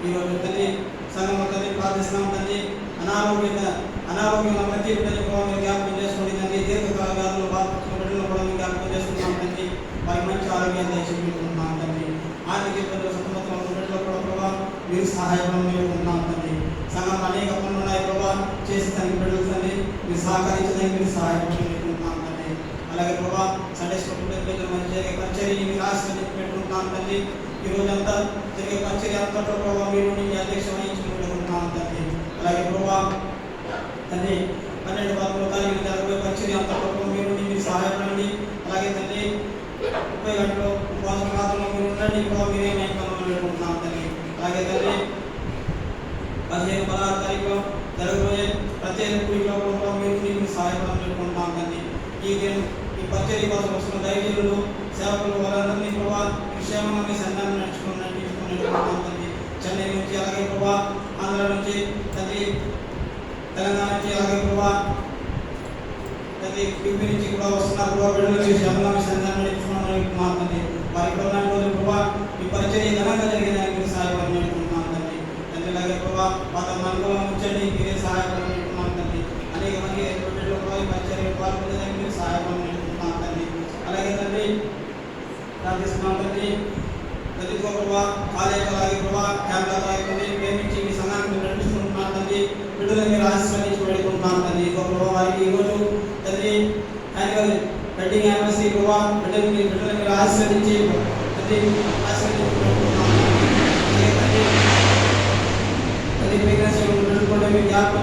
ఈరోజు తండ్రి సంఘం తండ్రి ప్రార్థిస్తున్నాం తండ్రి. అనారోగ్యంగా ప్రతి బిడ్డని ప్రభావ మీరు జ్ఞాపకం చేసుకోండి తండ్రి. దీర్ఘకాల వ్యాధులు బాధించిన బిడ్డలను కూడా మీరు జ్ఞాపకం చేసుకుంటున్నాం తండ్రి. వారికి మంచి ఆరోగ్యాన్ని దయచేసి పెట్టుకుంటున్నాం తండ్రి. ఆర్థిక ఇబ్బందులు సతమతమైన బిడ్డలకు కూడా ప్రభావ మీరు సహాయపడడం పెట్టుకుంటున్నాం తండ్రి. సంఘం అనేక పనులు ఉన్నాయి ప్రభావ చేసి తనకి బిడ్డలు తండ్రి మీరు సహకరించడానికి మీరు సహాయపడడం పెట్టుకుంటున్నాం తండ్రి. అలాగే ప్రభావ సండే స్కూల్ పిల్లలు మంచి జరిగే పరిచర్యని మీరు ఆశీర్వదించి పెట్టుకుంటున్నాం తండ్రి. ఈ రోజంతా జరిగే పరిచర్య అంతట్లో ప్రభావ మీరు నుంచి అధ్యక్ష వహించుకుని పెట్టుకుంటున్నాం తండ్రి. అలాగే ప్రభావ తండ్రి 12 తారీఖున జరగబోయే పరిచర్య అంతట్లో మీరు సహాయపడండి. అలాగే తండ్రి 30 గంటలు ఉపవాస ప్రాంతంలో మీరు ఉండండి ప్రభావ మీరేమైనా పెట్టుకుంటున్నాం తండ్రి. అలాగే తండ్రి 15, 16 తారీఖులో జరగబోయే ప్రత్యేక పూజలో కూడా మీరు సహాయపడని పెట్టుకుంటున్నాం తండ్రి. ఈ పరిచర్య కోసం వస్తున్న దైవజనులు సేవకులు వారందరినీ ప్రభావ క్షేమంగా మీ సంఘాన్ని నడుచుకుని తండ్రి. చెన్నై నుంచి అలాగే ప్రభావ ఆంధ్ర నుంచి తండ్రి తెలంగాణ నుంచి అలాగే ప్రభావ తండ్రి యూపీ నుంచి కూడా వస్తున్నారు ప్రభావ బిడ్డలు క్షేమంగా మీ సంఘాన్ని నడుచుకున్నాం తండ్రి. వారికి ఉన్నటువంటి రోజులు ప్రభావ ఈ పరిచర్య ఘనంగా జరిగేదానికి మీరు సహాయపడని పెట్టుకుంటున్నాం తండ్రి. తండ్రి అలాగే ప్రభావ వాతావరణంలో ఉంచండి మీరే సహాయపడని పెట్టుకున్నాం తండ్రి. అనేక మంది బిడ్డలు ప్రభావ ఈ పరిచర్య పాల్గొనేదానికి మీరు సహాయపడని పెట్టుకుంటున్నాం తండ్రి. అలాగే తండ్రి ప్రార్థిస్తున్నాం తండ్రి. తల్లితో ప్రభావ ఆలయాలు అలాగే ప్రభావ క్యాంపులు ప్రేమించి మీ సంఘాన్ని మీరు నడిపిస్తుంటున్నాం తండ్రి. బిడ్డలను మీరు ఆశీర్వదించి పెట్టుకుంటున్నాం తండ్రి. ప్రభావ వారికి ఈరోజు తండ్రి యాన్యువల్ వెడ్డింగ్ యానివర్సరీ ప్రభావ బిడ్డలను మీరు ఆశీర్వదించి తండ్రి పెట్టుకుంటున్నాం. అలాగే తండ్రి ప్రెగ్నెన్సీ బిడ్డలు కూడా మీరు జ్ఞాపకం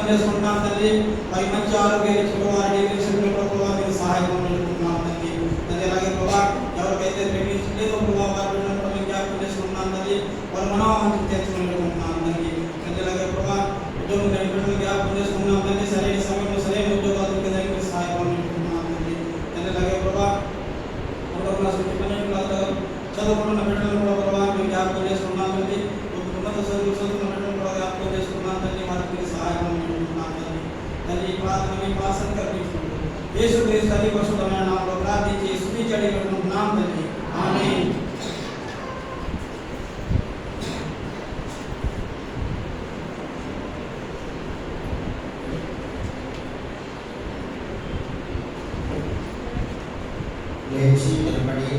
చేసుకుంటున్నాం తండ్రి. వారికి మంచి ఆరోగ్యాన్ని ఇచ్చి వారి ప్రభావ మీరు సహాయం పెట్టుకుంటున్నాం తండ్రి. అలాగే ప్రభావ ఎవరికైతే మంచి తెచ్చుకుంటున్నాం తండ్రి. అలాగే ప్రభా ఉద్యోగం లేని బిడ్డలు జ్ఞాపకం చేసుకున్నాం తండ్రి. సరైన సమయంలో సరైన ఉద్యోగాలు దొరికేదానికి సహాయం పెట్టుకున్నాం తండ్రి. అలాగే ప్రభా ఒకటో క్లాస్ నుంచి 12వ క్లాస్ చదువుకుంటున్న బిడ్డలను కూడా ప్రభా మేము జ్ఞాపకం చేసుకున్నాం తండ్రి. ఉన్నత చదువులు చదువుతున్న బిడ్డలను కూడా జ్ఞాపకం చేసుకున్నాం తండ్రి. వారికి సహాయం పెట్టుకున్నాం తండ్రి. తండ్రి ప్రార్థన మీ పాసన కల్పించుకుంటూ యేసుక్రీస్తు అతి పరిశుద్ధమైన నామములో ప్రార్థించి స్తుతించి అడిగి పెట్టుకుంటున్నాం తండ్రి. ఆమేన్. లేచి నిలబడి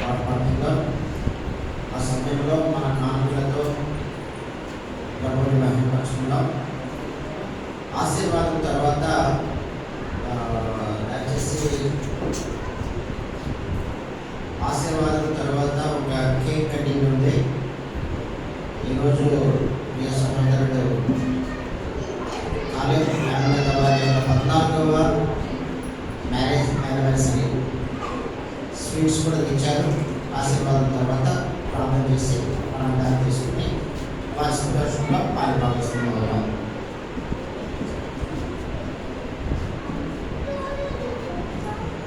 పాడుకుందాం. ఆ సమయంలో మన కానుకలతో ప్రభువుని మహిమపరుచుకుందాం. ఆశీర్వాదం తర్వాత ఆశీర్వాదం తర్వాత ఒక కేక్ కటింగ్ ఉంది. ఈరోజు మీ సహోదరుడు కాలేజ్ వారి యొక్క 14వ మ్యారేజ్ యానివర్సరీ స్వీట్స్ కూడా తెచ్చారు. ఆశీర్వాదం తర్వాత ప్రార్థన చేసి మనం దాన్ని తీసుకుని వారి సంతోషంలో పాల్పంచుకుందాం.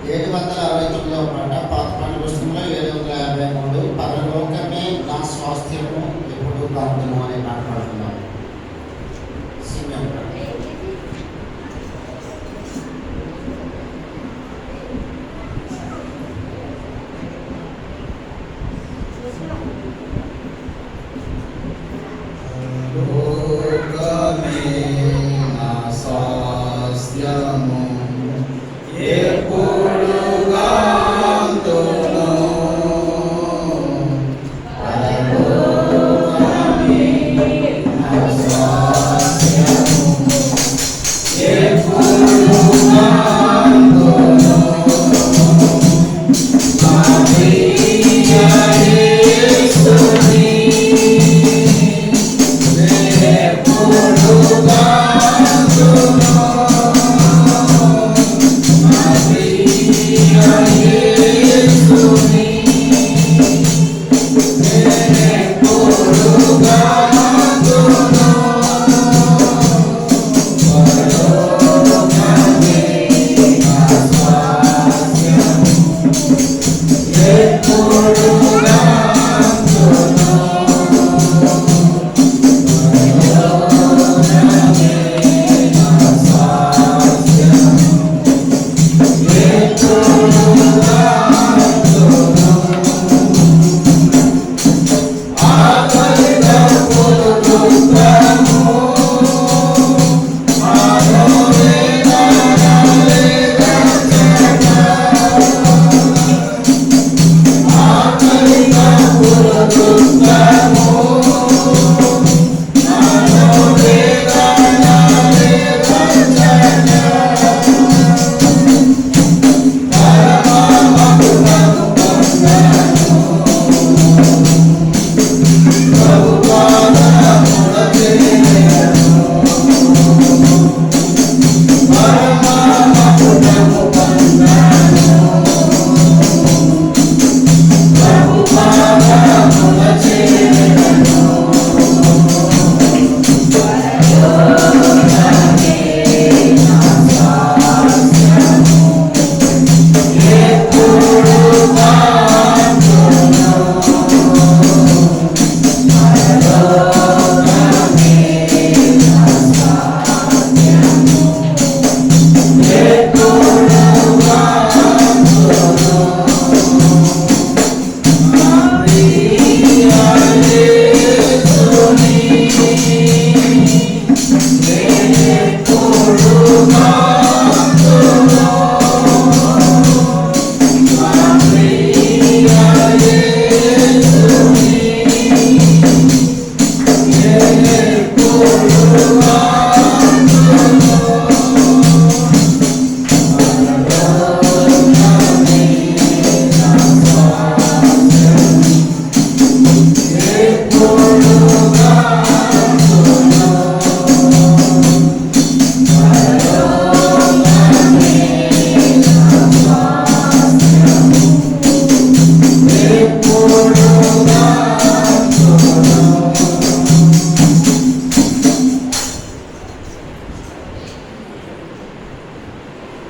769వ పాట పాత పాట పుస్తకంలో 753 పరలోకమే నా స్వాస్థ్యము ఎప్పుడు ప్రార్థన అనే పాట పాడుతున్నాం. సింగం Oh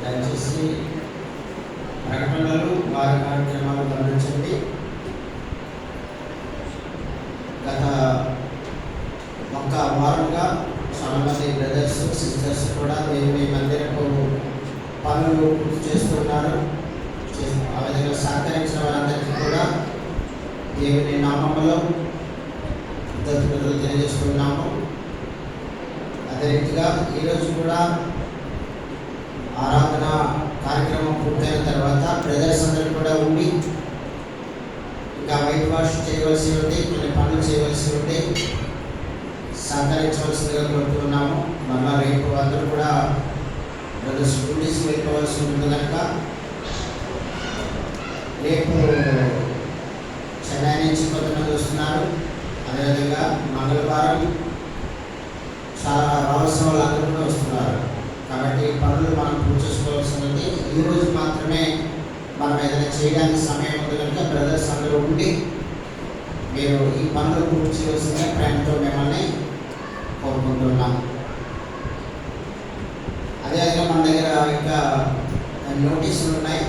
దయచేసి ప్రకటనలు వారి కార్యక్రమాలు గమనించండి. గత ఒక వారంగా చాలామంది బ్రదర్స్ సిస్టర్స్ కూడా దేవుని మందిరపు పనులు పూర్తి చేస్తున్నారు. ఆ విధంగా సహకరించిన వారందరికీ కూడా దేవుని నామములో కృతజ్ఞతలు తెలియజేస్తున్నాము. అదే రీతిగా ఈరోజు కూడా ఆరాధన కార్యక్రమం పూర్తయిన తర్వాత బ్రదర్స్ అందరూ కూడా ఉండి ఇంకా వైట్ వాష్ చేయవలసి ఉంది, కొన్ని పనులు చేయవలసి ఉంది, సహకరించవలసిందిగా కోరుతున్నాము. మళ్ళా రేపు అందరూ కూడా బ్రదర్స్ డ్యూటీస్ వెళ్ళిపోవాల్సి ఉంటుంది కనుక రేపు చెన్నై నుంచి కొంతమంది వస్తున్నారు. అదేవిధంగా మంగళవారం చాలా రావాల్సిన వాళ్ళందరూ కూడా వస్తున్నారు. కాబట్టి పనులు మనం పూర్తి చేసుకోవాల్సి ఉంది. ఈరోజు మాత్రమే మనం ఏదైనా చేయడానికి సమయం ఉంది కనుక బ్రదర్స్ అందరూ ఉండి మీరు ఈ పనులు పూర్తి చేయవలసిందిగా ప్రేమతో మిమ్మల్ని కోరుకుంటున్నాం. అదేవిధంగా మన దగ్గర ఇంకా నోటీసులు ఉన్నాయి.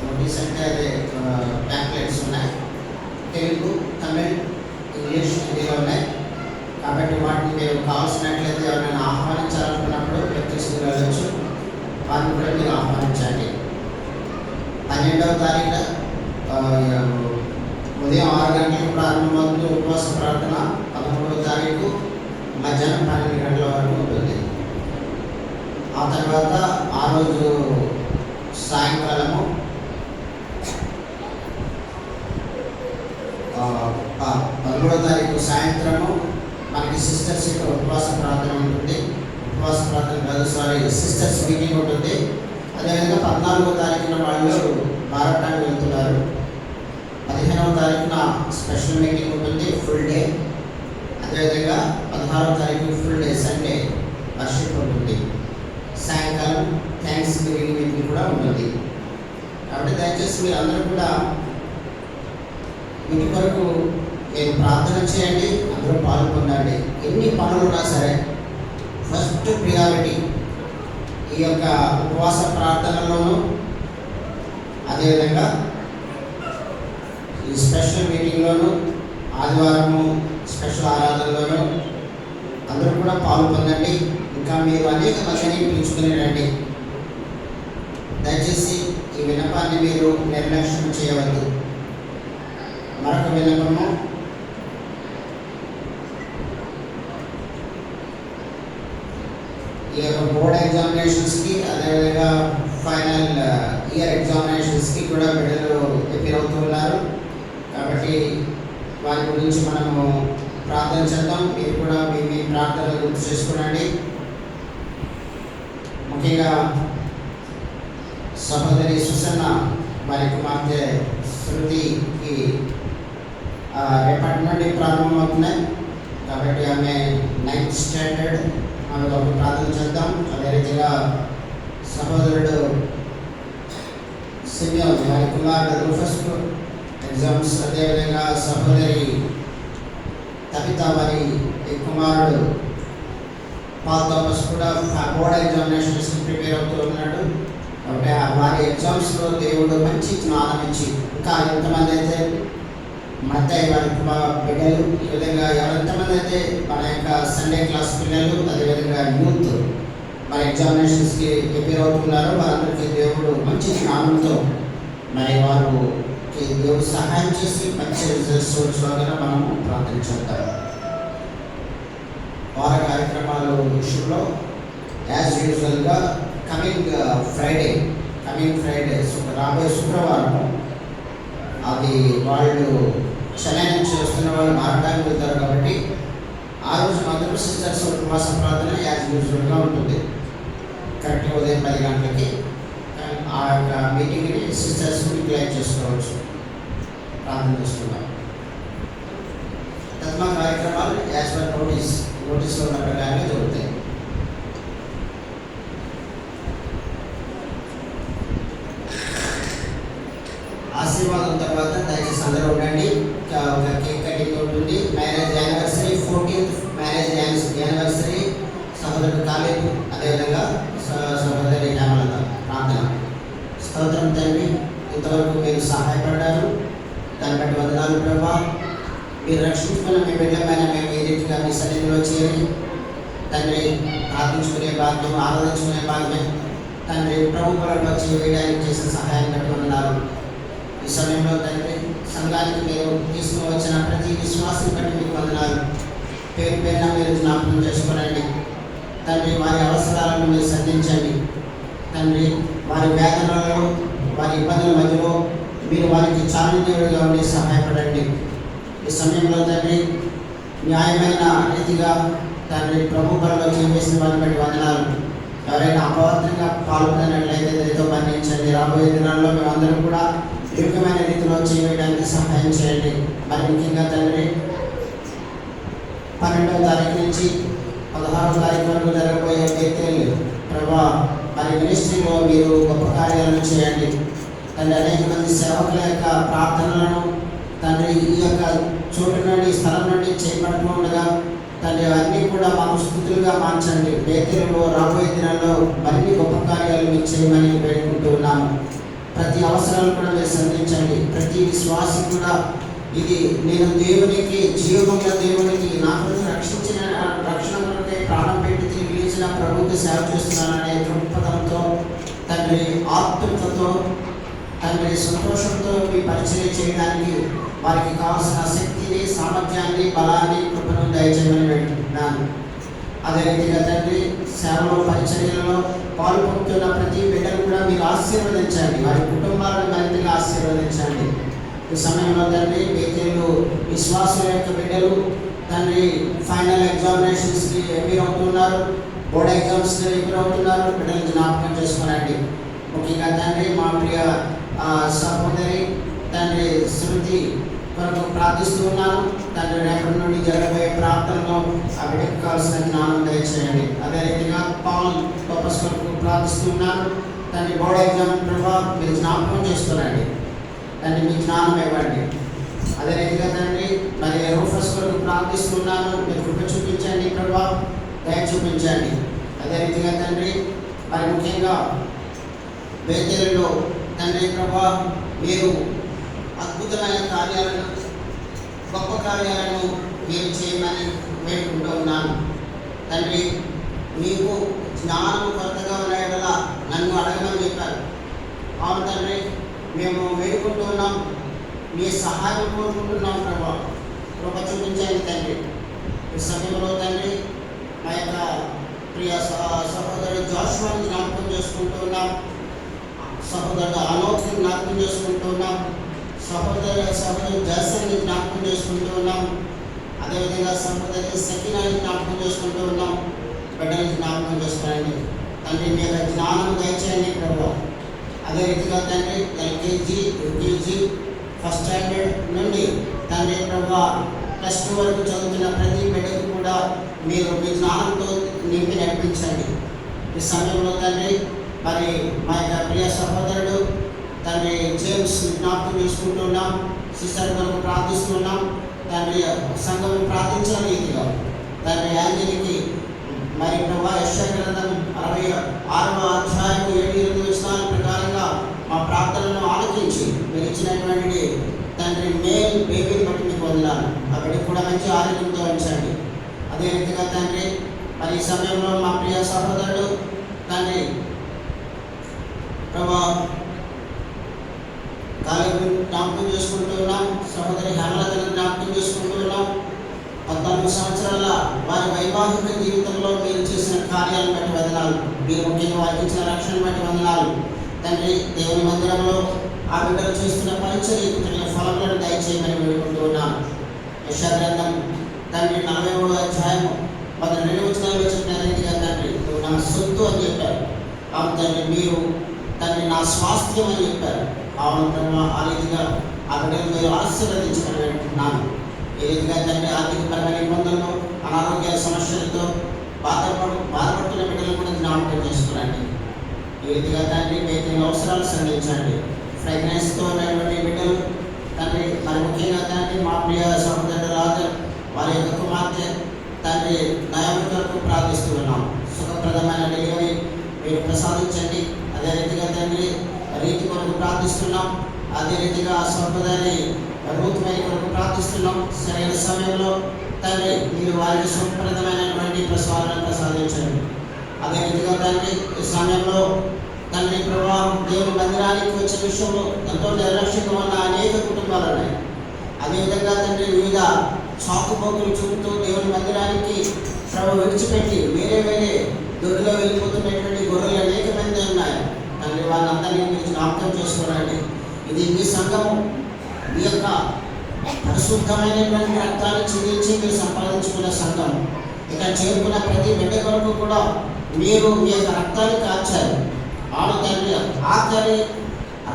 నోటీస్ అంటే అదే ప్యాంప్లెట్స్ ఉన్నాయి. తెలుగు, తమిళ్, ఇంగ్లీష్, హిందీలో ఉన్నాయి. కాబట్టి వాటిని మీరు కావాల్సినట్లయితే ఎవరైనా ఆహ్వానించాలనుకున్నప్పుడు తీసుకుని వెళ్ళవచ్చు. వాటిని కూడా మీరు ఆహ్వానించండి. 12వ తారీఖున ఉదయం 6 గంటలకు ప్రారంభమవుతుంది ఉపవాస ప్రార్థన. 13వ తారీఖు మధ్యాహ్నం 12 గంటల వరకు ఉంటుంది. ఆ తర్వాత ఆ రోజు సాయంకాలము 13వ తారీఖు సాయంత్రము మనకి సిస్టర్స్ యొక్క ఉపవాస ప్రార్థన ఉంటుంది. ఉపవాస ప్రార్థన కాదు, సిస్టర్స్ మీటింగ్ ఉంటుంది. అదేవిధంగా 14వ తారీఖున వాళ్ళు భారతానికి వెళ్తున్నారు. 15వ తారీఖున స్పెషల్ మీటింగ్ ఉంటుంది, ఫుల్ డే. అదేవిధంగా 16వ తారీఖు ఫుల్ డే సండే వర్షిప్ ఉంటుంది. సాయంకాలం థ్యాంక్స్ గివింగ్ మీటింగ్ కూడా ఉంటుంది. కాబట్టి దయచేసి మీరు అందరూ కూడా వీటి కొరకు మీరు ప్రార్థన చేయండి, అందరూ పాల్గొనండి. ఎన్ని పనులు ఉన్నా సరే ఫస్ట్ ప్రియారిటీ ఈ యొక్క ఉపవాస ప్రార్థనలోనూ అదేవిధంగా ఈ స్పెషల్ మీటింగ్లోనూ ఆదివారము స్పెషల్ ఆరాధనలోనూ అందరూ కూడా పాల్గొనండి. ఇంకా మీరు అనేక మందిని పిలుచుకుని రండి. దయచేసి ఈ విన్నపాన్ని మీరు నిర్లక్ష్యం చేయవద్దు. మరొక విన్నపము, ఈ యొక్క బోర్డ్ ఎగ్జామినేషన్స్కి అదేవిధంగా ఫైనల్ ఇయర్ ఎగ్జామినేషన్స్కి కూడా బిడ్డలు ప్రిపేర్ అవుతూ ఉన్నారు. కాబట్టి వారి గురించి మనము ప్రార్థన చేద్దాం. మీరు కూడా మీ ప్రార్థనలు గుర్తు చేసుకోండి. ముఖ్యంగా సహోదరి సుసన్న వారి కుమార్తె శృతికి రేపటి నుండి ప్రారంభమవుతున్నాయి. కాబట్టి ఆమె 9th స్టాండర్డ్, ఆమె ఒక ప్రార్థన చేద్దాం. అదే రీతిగా సహోదరుడు సిమియోన్ వారి కుమారుడు రూఫస్ ఎగ్జామ్స్, అదేవిధంగా సహోదరి తబిత వారి కుమారుడు పాల్ థామస్ కూడా బోర్డ్ ఎగ్జామినేషన్స్కి ప్రిపేర్ అవుతూ ఉన్నాడు. కాబట్టి వారి ఎగ్జామ్స్లో దేవుడు మంచి జ్ఞానం ఇచ్చి ఇంకా ఎంతమంది అయితే మత్తయ్య వారి బిడ్డలు, ఈ విధంగా ఎంతమంది అయితే మన యొక్క సండే క్లాస్ పిల్లలు, అదేవిధంగా యూత్ మన ఎగ్జామినేషన్స్కి ప్రిపేర్ అవుతున్నారో వారందరికీ దేవుడు మంచి జ్ఞానంతో మరి వారికి దేవుడు సహాయం చేసి మంచి రిజల్ట్స్ వచ్చేలాగా మనము ప్రార్థించుకుంటాం. వార కార్యక్రమాల విషయంలో యాజ్ యూజువల్గా కమింగ్ ఫ్రైడే రాబోయే శుక్రవారం అది వాళ్ళు చెన్నై నుంచి వస్తున్న వాళ్ళు మారడానికి వెళ్తారు. కాబట్టి ఆ రోజు మాత్రం సిస్టర్స్ ఉపవాస ప్రార్థన యాజ్ యూజువల్గా ఉంటుంది. కరెక్ట్గా ఉదయం 10 గంటలకి ఆ యొక్క మీటింగ్ని సిస్టర్స్ యూటిలైజ్ చేసుకోవచ్చు. ప్రార్థన చేస్తున్నాం. తత్మా కార్యక్రమాలు యాజ్ పర్ నోటీస్లో ఉన్న ప్రకారంగా జరుగుతాయి. ఆశీర్వాదం తర్వాత దయచేసి అందరూ ఉండండి. ఒక కేక్ కటింగ్ ఉంటుంది. Marriage anniversary 14th marriage anniversary సహోదరుడు కాలేజ్, అదేవిధంగా సహోదరి హేమలత ప్రార్థన. స్తోత్రం తండ్రి, ఇంతవరకు మీరు సహాయపడ్డారు. దాన్ని బట్టి వందనాలు ప్రభా. మీరు రక్షించుకున్న మీ బిడ్డమైన మేము ఈ రీతిగా మీ సన్నిధిలో చేరి తండ్రి ప్రార్థించుకునే భాగ్యం, ఆరాధించుకునే భాగ్యం తండ్రి ప్రభు బలంలో చేయడానికి చేసిన సహాయం బట్టి వందనాలు. ఈ సమయంలో తండ్రి సంఘానికి మీరు తీసుకుని వచ్చిన ప్రతి విశ్వాసం బట్టి మీకు వందనాలు. పేరు పేరున మీరు జ్ఞాపకం చేసుకోనండి తండ్రి. వారి అవసరాలను మీరు సంధించండి తండ్రి. వారి వేదనలలో, వారి ఇబ్బందుల మధ్యలో మీరు వారికి చాలుదేవుడిగా ఉండి సహాయపడండి. ఈ సమయంలో తండ్రి న్యాయమైన రీతిగా తండ్రి ప్రభు బలంలో చేసిన వారిని బట్టి వందనాలు. ఎవరైనా అపవర్తంగా పాల్గొన్నట్లయితే దయతో మన్నించండి. రాబోయే దినాల్లో మేమందరం కూడా యోగ్యమైన రీతిలో చేయడానికి సహాయం చేయండి. మరి ముఖ్యంగా తండ్రి 12వ తారీఖు నుంచి 16వ తారీఖు వరకు జరగబోయే వ్యక్తులు ప్రభా మరి మినిస్ట్రీలో మీరు గొప్ప కార్యాలను చేయండి తండ్రి. అనేక మంది సేవకుల యొక్క ప్రార్థనలను తండ్రి ఈ యొక్క చోటు నుండి స్థలం నుండి చేపడుతూ ఉండగా తండ్రి అవన్నీ కూడా మాకు స్థుతులుగా మార్చండి. బేతేలులో రాబోయే దినాల్లో మరిన్ని గొప్ప కార్యాలు మీరు చేయమని వేడుకుంటూ ఉన్నాము. ప్రతి అవసరాలు కూడా మీరు సంధించండి. ప్రతి విశ్వాసం కూడా ఇది నేను దేవునికి, జీవముల దేవునికి నాకు రక్షణ కొరకే ప్రాణం పెట్టి తిరిగి లేచిన ప్రభుత్వ సేవ చేస్తున్నాననే దృక్పథంతో తండ్రి, ఆత్మీయతతో తండ్రి, సంతోషంతో మీ పరిచయం చేయడానికి వారికి కావాల్సిన శక్తిని, సామర్థ్యాన్ని, బలాన్ని, కృపను దయచేయమని వేడుకుంటున్నాను. అదే రీతిగా తండ్రి సేవలో, పరిచర్యలలో పాల్పొందుతున్న ప్రతి బిడ్డను కూడా మీరు ఆశీర్వదించండి. వారి కుటుంబాలను మరింతగా ఆశీర్వదించండి. ఈ సమయంలో తండ్రి బేతేలు విశ్వాసుల యొక్క బిడ్డలు తండ్రి ఫైనల్ ఎగ్జామినేషన్స్కి ఎపిర్ అవుతున్నారు, బోర్డ్ ఎగ్జామ్స్కి ఎపిర్ అవుతున్నారు. బిడ్డలు జ్ఞాపకం చేసుకోనండి. ముఖ్యంగా తండ్రి మా ప్రియ సహోదరి తండ్రి శృతి కొరకు ప్రార్థిస్తూ ఉన్నాను తండ్రి. రేపటి నుండి జరగబోయే ప్రార్థనలో ఆ బిడ్డకు కావాల్సిన జ్ఞానం దయచేయండి. అదే రీతిగా పాల్ పర్పస్ కొరకు ప్రార్థిస్తూ ఉన్నాను తండ్రి. బోర్డ్ ఎగ్జామ్ ప్రభావ మీరు జ్ఞాపకం చేసుకోనండి తండ్రి, మీ జ్ఞానం ఇవ్వండి. అదే రీతిగా తండ్రి మరి రూఫస్ కొరకు ప్రార్థిస్తున్నాను, మీరు కృప చూపించండి ప్రభా, దయ చూపించండి. అదే రీతిగా తండ్రి మరి ముఖ్యంగా బేతేలులో తండ్రి ప్రభా మీరు అద్భుతమైన కార్యాలను, గొప్ప కార్యాలను మీరు చేయమని వేడుకుంటూ ఉన్నాను తండ్రి. మీకు జ్ఞానం కొరతగా ఉన్న నన్ను అడగమని చెప్పారు. అవును తండ్రి, మేము వేడుకుంటూ ఉన్నాం, మీ సహాయం కోరుకుంటున్నాం ప్రభా, కృప చూపించండి తండ్రి. ఈ సమయంలో తండ్రి మా యొక్క ప్రియ సహోదరుడు జాషువాని జ్ఞాపకం చేసుకుంటూ ఉన్నాం, సహోదరుడు ఆలోక్యం జ్ఞాపకం చేసుకుంటూ ఉన్నాం, సహోదరు జల్సన్ని జ్ఞాపకం చేసుకుంటూ ఉన్నాం. అదేవిధంగా సహోదరి సకినాని జ్ఞాపకం చేసుకుంటూ ఉన్నాం. బిడ్డలు జ్ఞాపకం చేసుకోండి తండ్రి, మీ యొక్క జ్ఞానం దయచేయండి ప్రభు. అదే రీతిగా తండ్రి ఎల్కేజీ, యూకేజీ, ఫస్ట్ స్టాండర్డ్ నుండి తండ్రి ప్రభు +2 వరకు చదువుతున్న ప్రతి బిడ్డకు కూడా మీరు మీ జ్ఞానంతో నింపి నడిపించండి. ఈ సమయంలో తండ్రి మరి మా యొక్క ప్రియ సహోదరుడు తండ్రి జేమ్స్ జ్ఞాపకం చేసుకుంటున్నాం, సిస్టర్ కొరకు ప్రార్థిస్తున్నాం తండ్రి. సంఘం ప్రార్థించిన రీతిగా తండ్రి యాంజలికి మరి ప్రభా యెషయా గ్రంథం 66వ అధ్యాయం 7-8 వచనాల ప్రకారంగా మా ప్రార్థనలను ఆలకించి మీరు ఇచ్చినటువంటి తండ్రి మేల్ బేబీని బట్టి మీకు వందనాలు. అక్కడికి కూడా మంచి ఆరోగ్యంతో ఉంచండి. అదే రీతిగా తండ్రి మరి ఈ సమయంలో మా ప్రియ సహోదరుడు తండ్రి ప్రభా కాలేజీ జ్ఞాపకం చేసుకుంటూ ఉన్నాం, సహోదరి హేమలతను జ్ఞాపకం చేసుకుంటూ ఉన్నాం. 14 సంవత్సరాల వారి వైవాహిక జీవితంలో మీరు చేసిన కార్యాలను బట్టి వందనాలు. మీరు ముఖ్యంగా వారికి ఇచ్చిన రక్షణ బట్టి వందనాలు తండ్రి. దేవుని మందిరంలో ఆ బిడ్డలు చేస్తున్న పరిచర్యకు తగిన ఫలములను దయచేయమని వేడుకుంటూ ఉన్నాను. యెషయా గ్రంథం తండ్రి 43వ అధ్యాయం 12 వచనాలు చెప్పిన రీతిగా తండ్రి నువ్వు నా సొత్తు అని చెప్పారు. అవును తండ్రి, మీరు తండ్రి నా స్వాస్థ్యం అని చెప్పారు. అవును ప్రభు, ఆ రీతిగా ఆ బిడ్డలు మీరు ఆశీర్వదించమని వేడుకుంటున్నాను. ఈ రీతిగా తండ్రి ఆర్థికపరమైన ఇబ్బందుల్లో, అనారోగ్య సమస్యలతో బాధపడుతున్న బిడ్డలు కూడా జ్ఞాపకం చేసుకురండి. ఈ రీతిగా తండ్రి బేతేలు అవసరాలు సంధించండి. ఫ్రెగ్నెన్స్తో ఉన్నటువంటి బిడ్డలు తండ్రి మరి ముఖ్యంగా తండ్రి మా ప్రియ సహోదరుడు రాజర్ వారి యొక్క కుమార్తె తండ్రి నయము కొరకు ప్రార్థిస్తూ ఉన్నాం. సుఖప్రదమైన డెలివరీ మీరు ప్రసాదించండి. అదే రీతిగా తండ్రి రీతి కొరకు ప్రార్థిస్తున్నాం. అదే రీతిగా సహోదరి రూతుమణి కొరకు ప్రార్థిస్తున్నాం. సరైన సమయంలో తండ్రి మీరు వారికి సుప్రదమైనటువంటి ప్రసారాలను ప్రసాదించండి. అదే రీతిగా తండ్రి ఈ సమయంలో తండ్రి ప్రభావం దేవుని మందిరానికి వచ్చే విషయంలో ఎంతో నిర్లక్ష్యంగా ఉన్న అనేక కుటుంబాలు ఉన్నాయి. అదేవిధంగా తండ్రి వివిధ చాకుపోకులు చూపుతూ దేవుని మందిరానికి ప్రభు విడిచిపెట్టి వేరే దొడ్డిలో వెళ్ళిపోతున్నటువంటి గొర్రెలు అనేక మంది ఉన్నాయి. తండ్రి వాళ్ళందరినీ మీరు జ్ఞాపకం చేసుకోరండి. ఇది మీ సంఘము, మీ యొక్క పరిశుద్ధమైనటువంటి రక్తాన్ని చెల్లించి మీరు సంపాదించుకున్న సంఘం. ఇక చేరుకున్న ప్రతి బిడ్డ కొరకు కూడా మీరు మీ యొక్క రక్తాన్ని కార్చారు. ఆడు తండ్రి ఆఖరి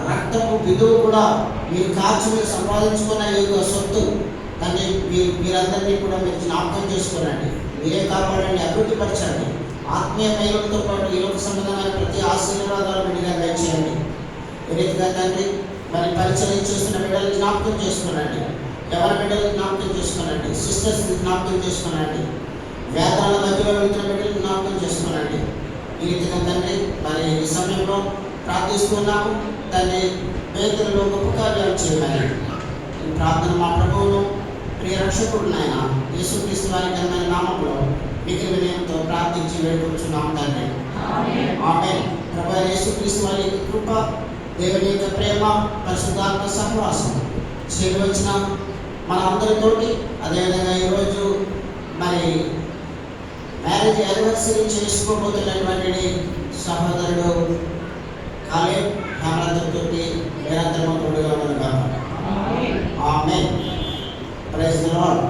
రక్తపు బిందువు కూడా మీరు కార్చి మీరు సంపాదించుకున్న ఈ యొక్క సొత్తు తండ్రి మీరందరినీ కూడా మీరు జ్ఞాపకం చేసుకోరండి. మీరే కాపాడండి, అభివృద్ధిపరచండి. ఆత్మీయ మహిళలతో పాటు ఈ లోక సంబంధమైన ప్రతి ఆశీర్వాదాలు విడిగా దయచేయండి. ఈ రీతిగా తండ్రి మరి పరిచయం చేస్తున్న బిడ్డలు జ్ఞాపకం చేసుకోనండి. ఎవరి బిడ్డలు జ్ఞాపకం చేసుకోనండి. సిస్టర్స్ జ్ఞాపకం చేసుకోనండి. వేదాల మధ్యలో వెళ్తున్న బిడ్డలు జ్ఞాపకం చేసుకోనండి. ఈ రీతిగా తండ్రి మరి ఈ సమయంలో ప్రార్థిస్తున్నాము. తండ్రి పేదలలో గొప్ప కార్యాలు చేయమని ఈ ప్రార్థన మా ప్రభువును ప్రియ రక్షకుడు నాయన యేసుక్రీస్తు వారి ఘనమైన నామంలో మిగిలిన వినయంతో ప్రార్థించి వేడుకొంచున్నాం తండ్రి. ఆమేన్. ప్రభువైన యేసుక్రీస్తు వారి యొక్క కృప, దేవుని యొక్క ప్రేమ, పరిశుద్ధాత్మ సహవాసం చేరి వచ్చిన మన అందరితోటి, అదేవిధంగా ఈరోజు మరి మ్యారేజ్ యానివర్సరీ చేసుకోబోతున్నటువంటి సహోదరుడు కాలేబ్ హేమలతో నిరంతరము తోడుగా ఉండగా. ఆమేన్. Praise the lord.